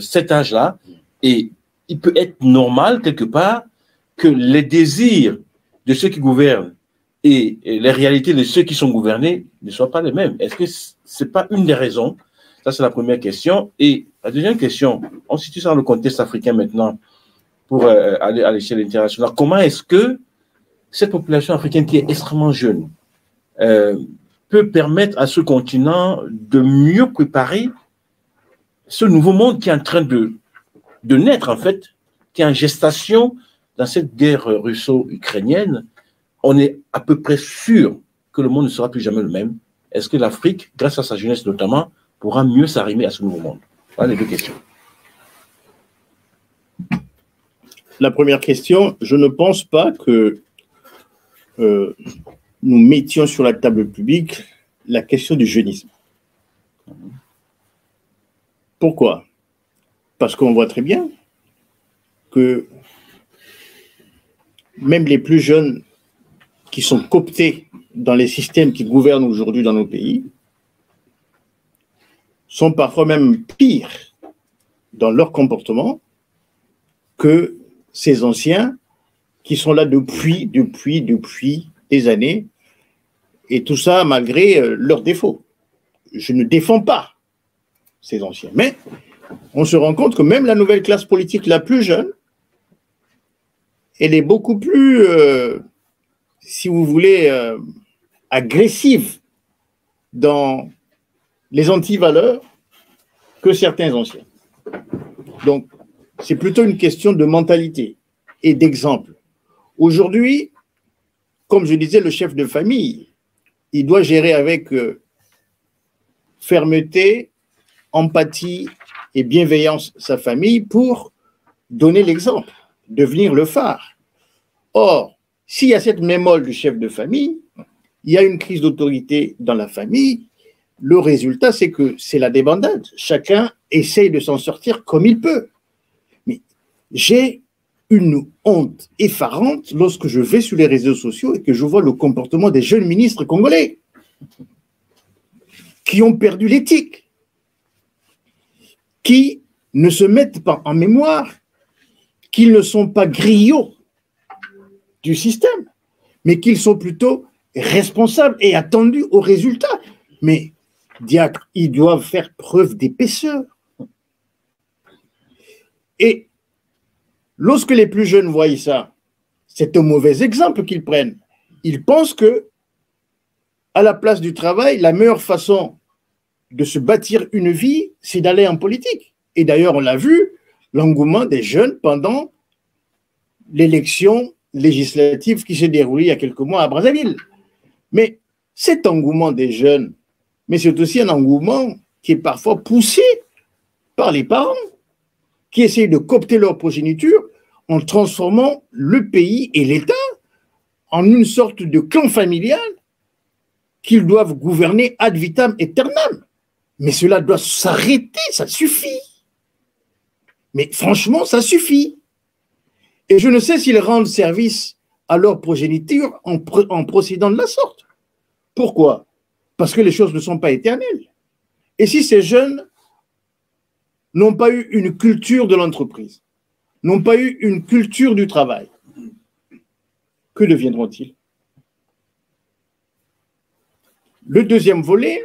cet âge-là. Et il peut être normal, quelque part, que les désirs de ceux qui gouvernent et les réalités de ceux qui sont gouvernés ne soient pas les mêmes. Est-ce que ce n'est pas une des raisons? Ça, c'est la première question. Et la deuxième question, on situe ça dans le contexte africain maintenant pour aller à l'échelle internationale. Comment est-ce que cette population africaine qui est extrêmement jeune peut permettre à ce continent de mieux préparer ce nouveau monde qui est en train de naître, en fait, qui est en gestation dans cette guerre russo-ukrainienne? On est à peu près sûr que le monde ne sera plus jamais le même. Est-ce que l'Afrique, grâce à sa jeunesse notamment, pourra mieux s'arrimer à ce nouveau monde? Voilà les deux questions. La première question, je ne pense pas que nous mettions sur la table publique la question du jeunisme. Pourquoi? Parce qu'on voit très bien que même les plus jeunes qui sont cooptés dans les systèmes qui gouvernent aujourd'hui dans nos pays sont parfois même pires dans leur comportement que ces anciens qui sont là depuis des années, et tout ça malgré leurs défauts. Je ne défends pas ces anciens, mais on se rend compte que même la nouvelle classe politique la plus jeune, elle est beaucoup plus, si vous voulez, agressive dans les antivaleurs que certains anciens. Donc, c'est plutôt une question de mentalité et d'exemple. Aujourd'hui, comme je disais, le chef de famille, il doit gérer avec fermeté, empathie et bienveillance sa famille pour donner l'exemple, devenir le phare. Or, s'il y a cette mémole du chef de famille, il y a une crise d'autorité dans la famille. Le résultat, c'est que c'est la débandade. Chacun essaye de s'en sortir comme il peut. Mais j'ai une honte effarante lorsque je vais sur les réseaux sociaux et que je vois le comportement des jeunes ministres congolais qui ont perdu l'éthique, qui ne se mettent pas en mémoire qu'ils ne sont pas griots du système, mais qu'ils sont plutôt responsables et attendus aux résultats. Mais, diacre, ils doivent faire preuve d'épaisseur. Et lorsque les plus jeunes voient ça, c'est un mauvais exemple qu'ils prennent. Ils pensent que, à la place du travail, la meilleure façon de se bâtir une vie, c'est d'aller en politique. Et d'ailleurs, on l'a vu, l'engouement des jeunes pendant l'élection législative qui s'est déroulée il y a quelques mois à Brazzaville. Mais cet engouement des jeunes, mais c'est aussi un engouement qui est parfois poussé par les parents qui essayent de coopter leur progéniture en transformant le pays et l'État en une sorte de clan familial qu'ils doivent gouverner ad vitam aeternam. Mais cela doit s'arrêter, ça suffit. Mais franchement, ça suffit. Et je ne sais s'ils rendent service à leur progéniture en procédant de la sorte. Pourquoi? Parce que les choses ne sont pas éternelles. Et si ces jeunes n'ont pas eu une culture de l'entreprise, n'ont pas eu une culture du travail, que deviendront-ils? Le deuxième volet,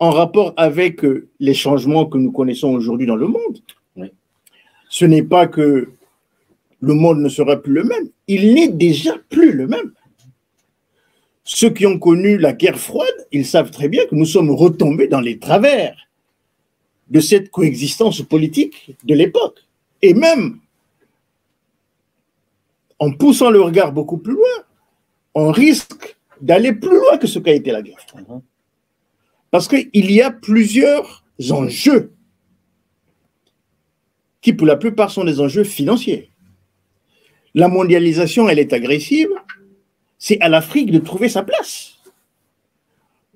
en rapport avec les changements que nous connaissons aujourd'hui dans le monde, ce n'est pas que le monde ne sera plus le même, il n'est déjà plus le même. Ceux qui ont connu la guerre froide, ils savent très bien que nous sommes retombés dans les travers de cette coexistence politique de l'époque. Et même, en poussant le regard beaucoup plus loin, on risque d'aller plus loin que ce qu'a été la guerre froide. Parce qu'il y a plusieurs enjeux qui, pour la plupart, sont des enjeux financiers. La mondialisation, elle est agressive. C'est à l'Afrique de trouver sa place.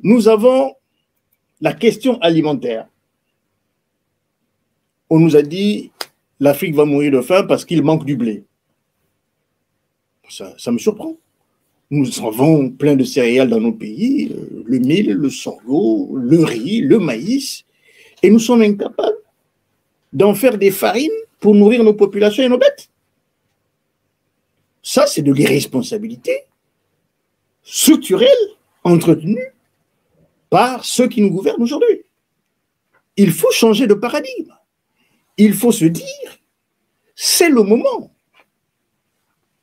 Nous avons la question alimentaire. On nous a dit l'Afrique va mourir de faim parce qu'il manque du blé. Ça me surprend. Nous avons plein de céréales dans nos pays, le mil, le sorgho, le riz, le maïs, et nous sommes incapables d'en faire des farines pour nourrir nos populations et nos bêtes. Ça, c'est de l'irresponsabilité structurelle entretenue par ceux qui nous gouvernent aujourd'hui. Il faut changer de paradigme. Il faut se dire, c'est le moment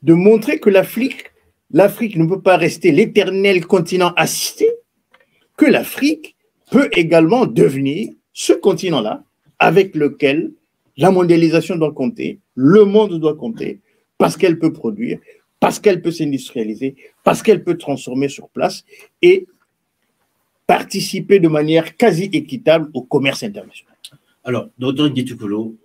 de montrer que l'Afrique ne peut pas rester l'éternel continent assisté, que l'Afrique peut également devenir ce continent-là avec lequel la mondialisation doit compter, le monde doit compter, parce qu'elle peut produire, parce qu'elle peut s'industrialiser, parce qu'elle peut transformer sur place et participer de manière quasi équitable au commerce international. Alors, Dr. Gitukolo,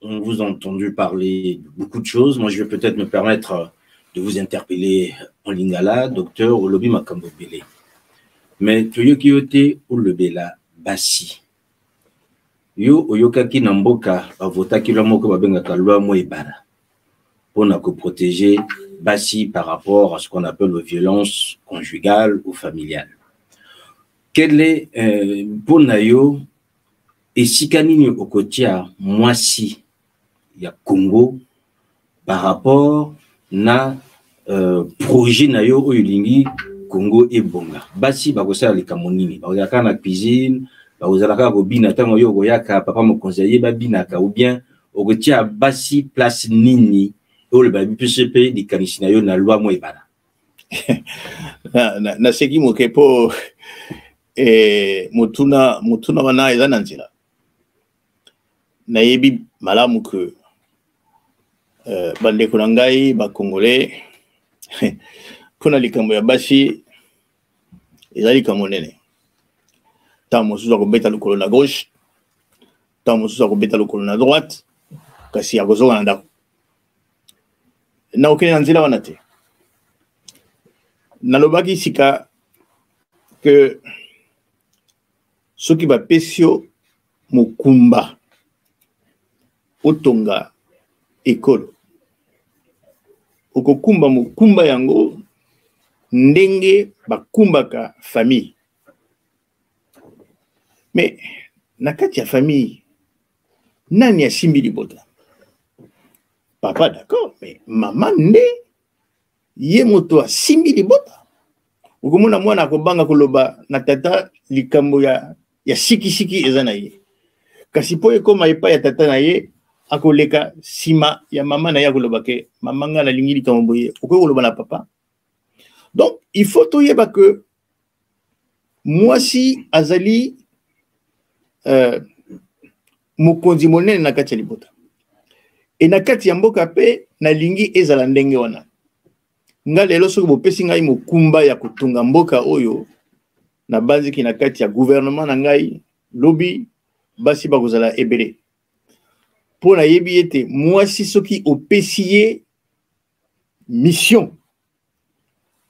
on vous a entendu parler de beaucoup de choses. Moi, je vais peut-être me permettre de vous interpeller en lingala, docteur Olobi Makambo Bele. Mais Toyo Kiyote Olobela Basi. Yo Oyokaki Namboka, Avotaki Lamoko Babengaka Loi Moebara. Pour protéger Basi par rapport à ce qu'on appelle les violences conjugales ou familiales. Quel est, pour Nayo, et si Kanini Okotia, moi si, il y a Congo, par rapport na projet Nayo Oyulingi, Congo et Bonga. Basi, Bagosa Likamonini, Bagaka na cuisine, Bagozalaka Robina, Tango Yogoyaka, Papa mo conseiller Babinaka, ou bien Okotia Basi place Nini. Na loi Moebara. Na seki mokepo mutuna wana eza na nzela. Na yebi malamu ke bandeko na ngai ba Congolais kuna likambo ya basi eza likambo nene. Ta mosusu akobeta lokolo na gauche, ta mosusu akobeta lokolo na droite, kasi akozoka na ndako. Na okene na nzela wana te. Nalobaki sika ke soki bapesio mokumba otonga ekolo okokumba mokumba yango ndenge bakumbaka famille. Mais na kati ya famille nani asimbi libota? Papa, d'accord, mais maman ne ye moto asimbi libota. Ukomona mwana akobanga koloba na tata likambo ya siki eza na ye. Kasi po ekoma epa ya tata na ye akoleka sima ya mama na ye akoloba ke mama nga na lingi likambo boye. Okoki koloba na papa. Donc, il faut toyeba que mwasi azali mokonzi monene na kati ya libota. E na kati ya mboka pe na lingi ezala ndenge wana. Nga lelo soki bopesi ngai mokumba ya kutunga mboka oyo na banziki na kati ya gouvernement na ngai lobi basi bakozala ebele. Po na yebi ete mwasi soki opesi ye mission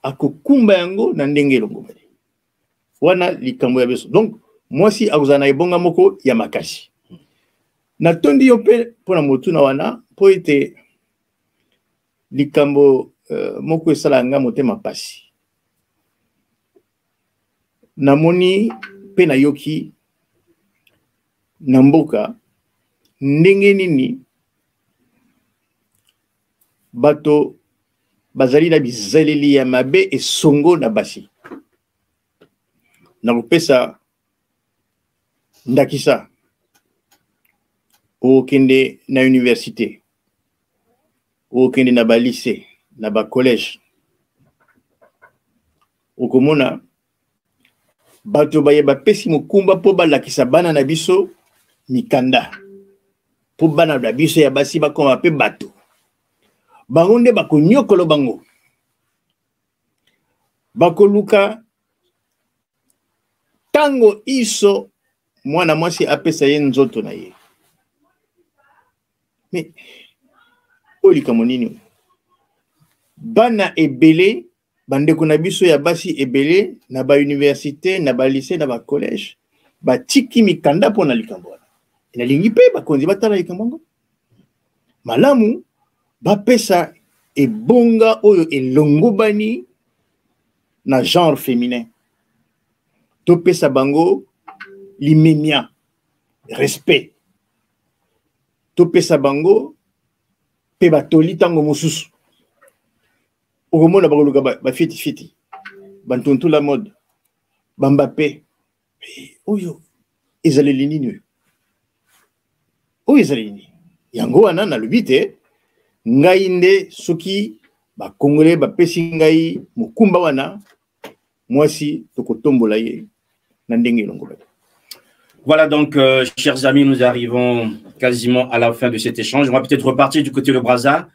akokumba yango na ndenge elongo bale. Wana likambo ya beso. Donc mwasi akozala na ebonga moko ya makasi. Na tondi yo pe pona motuna wana po ete likambo moko esala nga motema pasi. Namoni pe na yoki na mboka ndenge nini bato bazali na bizaleli ya mabe esongo na basi. Na kopesa ndakisa okende na université, okende na ba lycée, na ba collège. Okomona bato baye bapesi mokumba po balakisa bana na biso mikanda. Po bana na biso ya basi bakoma pe bato. Bango nde bakonyokolo bango. Bakoluka tango iso mwana mwasi apesa ye nzoto na ye. Mais olika monini bana ebele bandeko na biso ya basi ebele na ba université na ba lycée na ba collège batiki mikanda pona likambo wana. Na lingi pe bakonzi batala likambo malamu bapesa ebonga oyo elongobani na genre féminin. Topesa bango limemia, respect. Topesa bango pe batoli tango mosusu. Okomona bakoluka ba fiti bantuntu la mode bambape oyo ezaleli nini oyo ezaleli nini yango wana na lobite ngai nde soki bakongole bapesi ngai mokumba wana mwasi tokotombola ye na ndenge elongo. Voilà donc, chers amis, nous arrivons quasiment à la fin de cet échange. On va peut-être repartir du côté de Brazza.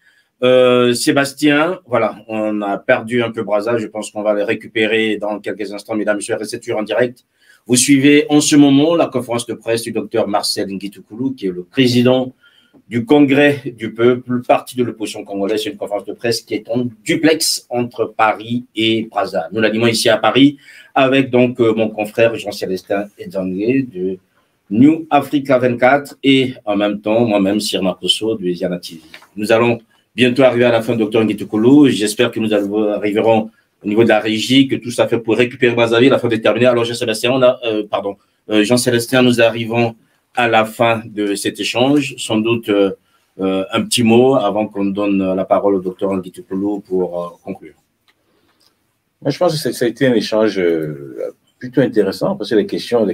Sébastien, voilà, on a perdu un peu Brazza. Je pense qu'on va le récupérer dans quelques instants. Mesdames et messieurs, restez toujours en direct. Vous suivez en ce moment la conférence de presse du docteur Marcel Ngitoukulu, qui est le président du Congrès du Peuple, parti de l'opposition congolaise. C'est une conférence de presse qui est en duplex entre Paris et Brazza. Nous l'animons ici à Paris avec donc mon confrère Jean-Célestin Edzangé de New Africa 24 et en même temps moi-même Sirma Kosso de Ziana TV. Nous allons bientôt arriver à la fin, docteur Ngitoukulu. J'espère que nous arriverons au niveau de la régie, que tout ça fait pour récupérer Brazzaville, la fin de terminer. Alors Jean-Célestin, Jean-Célestin, nous arrivons à la fin de cet échange. Sans doute un petit mot avant qu'on donne la parole au docteur Ngitoukulu pour conclure. Moi, je pense que ça a été un échange plutôt intéressant parce que les questions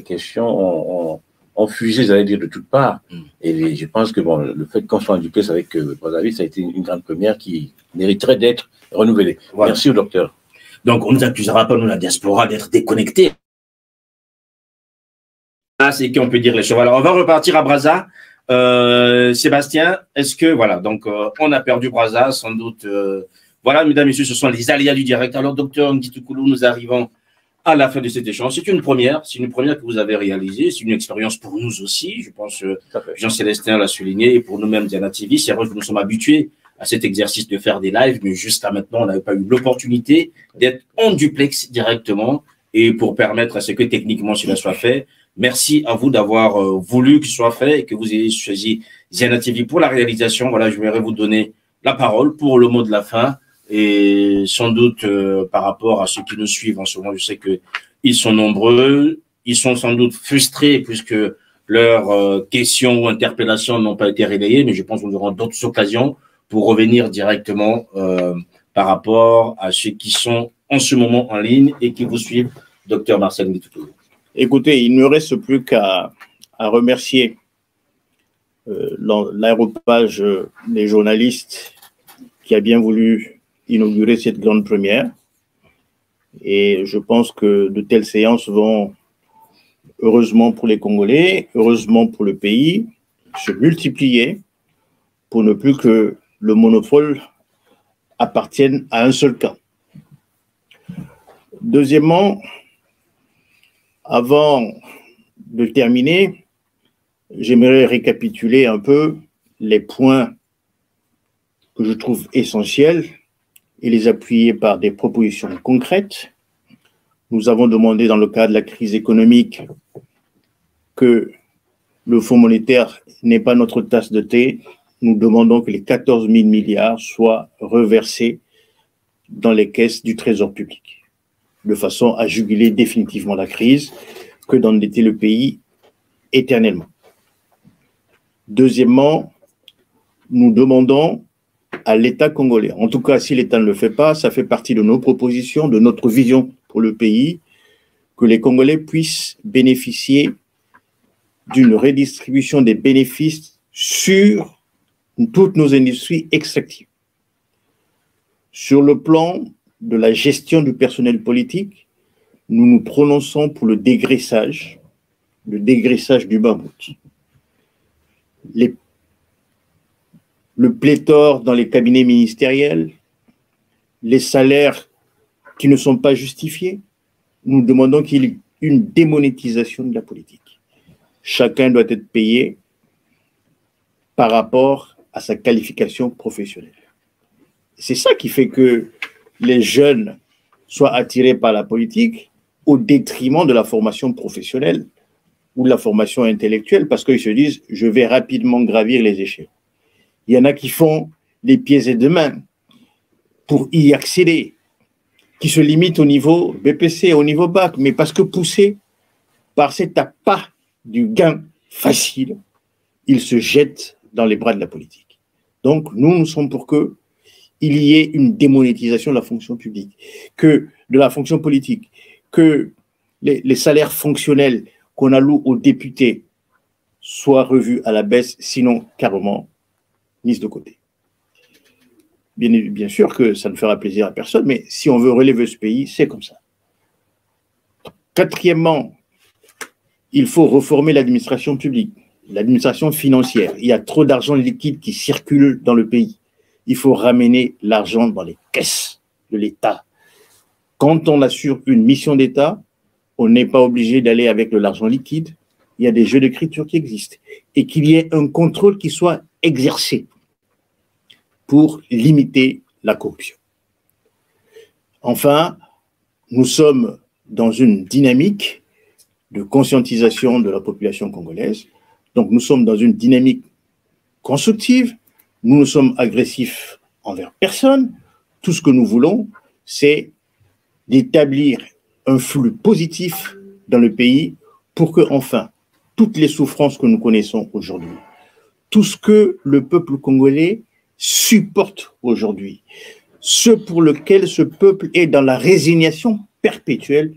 ont fusé, j'allais dire, de toutes parts. Et je pense que bon, le fait qu'on soit en duplex avec Brazzaville, ça a été une grande première qui mériterait d'être renouvelée. Voilà. Merci au docteur. Donc, on ne nous accusera pas, nous, la diaspora, d'être déconnectés. Ah, c'est qu'on peut dire les choses. Alors, on va repartir à Brazza. Sébastien, est-ce que, voilà, donc, on a perdu Brazza, sans doute. Voilà, mesdames et messieurs, ce sont les aléas du direct. Alors, docteur Ngitoukulu, nous arrivons à la fin de cet échange. C'est une première que vous avez réalisée. C'est une expérience pour nous aussi. Je pense que Jean-Célestin l'a souligné et pour nous-mêmes, Ziana TV. C'est vrai que nous sommes habitués à cet exercice de faire des lives, mais jusqu'à maintenant, on n'avait pas eu l'opportunité d'être en duplex directement et pour permettre à ce que techniquement cela soit fait. Merci à vous d'avoir voulu que ce soit fait et que vous ayez choisi Ziana TV pour la réalisation. Voilà, je voudrais vous donner la parole pour le mot de la fin. Et sans doute, par rapport à ceux qui nous suivent en ce moment, je sais qu'ils sont nombreux, ils sont sans doute frustrés puisque leurs questions ou interpellations n'ont pas été relayées, mais je pense que nous aurons d'autres occasions pour revenir directement par rapport à ceux qui sont en ce moment en ligne et qui vous suivent, docteur Marcel Ngitoukulu. Écoutez, il ne me reste plus qu'à remercier l'aéropage des journalistes qui a bien voulu inaugurer cette grande première. Et je pense que de telles séances vont heureusement pour les Congolais, heureusement pour le pays, se multipliaient pour ne plus que le monopole appartienne à un seul camp. Deuxièmement, avant de terminer, j'aimerais récapituler un peu les points que je trouve essentiels et les appuyer par des propositions concrètes. Nous avons demandé dans le cadre de la crise économique que le Fonds monétaire n'est pas notre tasse de thé. Nous demandons que les 14 000 milliards soient reversés dans les caisses du Trésor public, de façon à juguler définitivement la crise, que d'endetter le pays éternellement. Deuxièmement, nous demandons à l'État congolais, en tout cas si l'État ne le fait pas, ça fait partie de nos propositions, de notre vision pour le pays, que les Congolais puissent bénéficier d'une redistribution des bénéfices sur toutes nos industries extractives. Sur le plan de la gestion du personnel politique, nous nous prononçons pour le dégraissage du mammouth. Le pléthore dans les cabinets ministériels, les salaires qui ne sont pas justifiés, nous demandons qu'il y ait une démonétisation de la politique. Chacun doit être payé par rapport à sa qualification professionnelle. C'est ça qui fait que les jeunes soient attirés par la politique au détriment de la formation professionnelle ou de la formation intellectuelle, parce qu'ils se disent « je vais rapidement gravir les échelons ». Il y en a qui font les pieds et deux mains pour y accéder, qui se limitent au niveau BPC, au niveau bac, mais parce que poussés par cet appât du gain facile, ils se jettent dans les bras de la politique. Donc, nous sommes pour qu'il y ait une démonétisation de la fonction publique, de la fonction politique, que les salaires fonctionnels qu'on alloue aux députés soient revus à la baisse, sinon carrément mis de côté. Bien sûr que ça ne fera plaisir à personne, mais si on veut relever ce pays, c'est comme ça. Quatrièmement, il faut reformer l'administration publique, l'administration financière. Il y a trop d'argent liquide qui circule dans le pays. Il faut ramener l'argent dans les caisses de l'État. Quand on assure une mission d'État, on n'est pas obligé d'aller avec de l'argent liquide. Il y a des jeux d'écriture qui existent. Et qu'il y ait un contrôle qui soit exercé pour limiter la corruption. Enfin, nous sommes dans une dynamique de conscientisation de la population congolaise. Donc, nous sommes dans une dynamique constructive. Nous ne sommes agressifs envers personne. Tout ce que nous voulons, c'est d'établir un flux positif dans le pays pour que, enfin, toutes les souffrances que nous connaissons aujourd'hui, tout ce que le peuple congolais supporte aujourd'hui, ce pour lequel ce peuple est dans la résignation perpétuelle,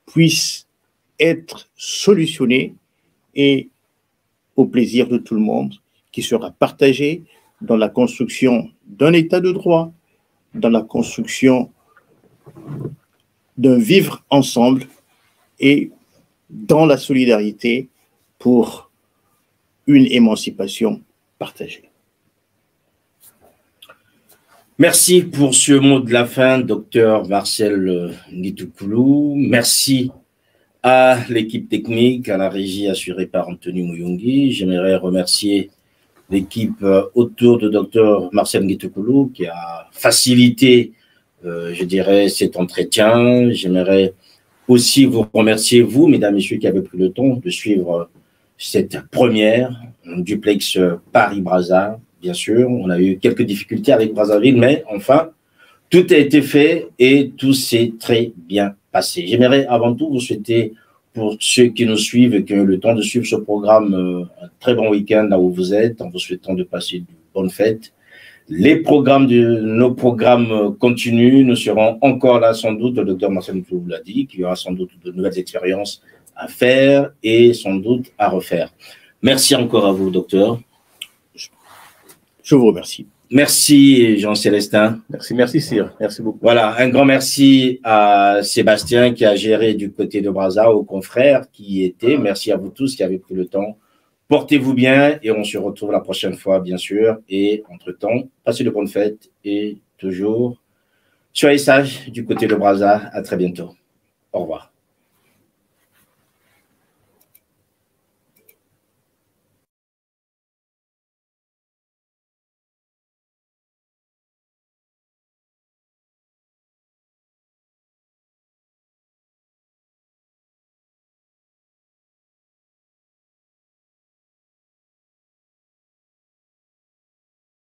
puisse être solutionné et au plaisir de tout le monde, qui sera partagé dans la construction d'un état de droit, dans la construction d'un vivre ensemble et dans la solidarité pour une émancipation partagée. Merci pour ce mot de la fin, docteur Marcel Ngitoukulu. Merci à l'équipe technique, à la régie assurée par Anthony Mouyongi. J'aimerais remercier l'équipe autour de docteur Marcel Ngitoukulu qui a facilité, je dirais, cet entretien. J'aimerais aussi vous remercier, vous, mesdames et messieurs, qui avez pris le temps de suivre cette première duplex Paris-Brazza. Bien sûr, on a eu quelques difficultés avec Brazzaville, mais enfin, tout a été fait et tout s'est très bien passé. J'aimerais avant tout vous souhaiter, pour ceux qui nous suivent et qui ont eu le temps de suivre ce programme, un très bon week-end là où vous êtes, en vous souhaitant de passer de bonnes fêtes. Nos programmes continuent, nous serons encore là sans doute, le docteur Marcel vous l'a dit, qu'il y aura sans doute de nouvelles expériences à faire et sans doute à refaire. Merci encore à vous, docteur. Je vous remercie. Merci Jean-Célestin. Merci Cyr, merci beaucoup. Voilà, un grand merci à Sébastien qui a géré du côté de Brazza, aux confrères qui y étaient. Merci à vous tous qui avez pris le temps. Portez-vous bien et on se retrouve la prochaine fois, bien sûr. Et entre-temps, passez de bonnes fêtes et toujours soyez sages du côté de Brazza. À très bientôt. Au revoir.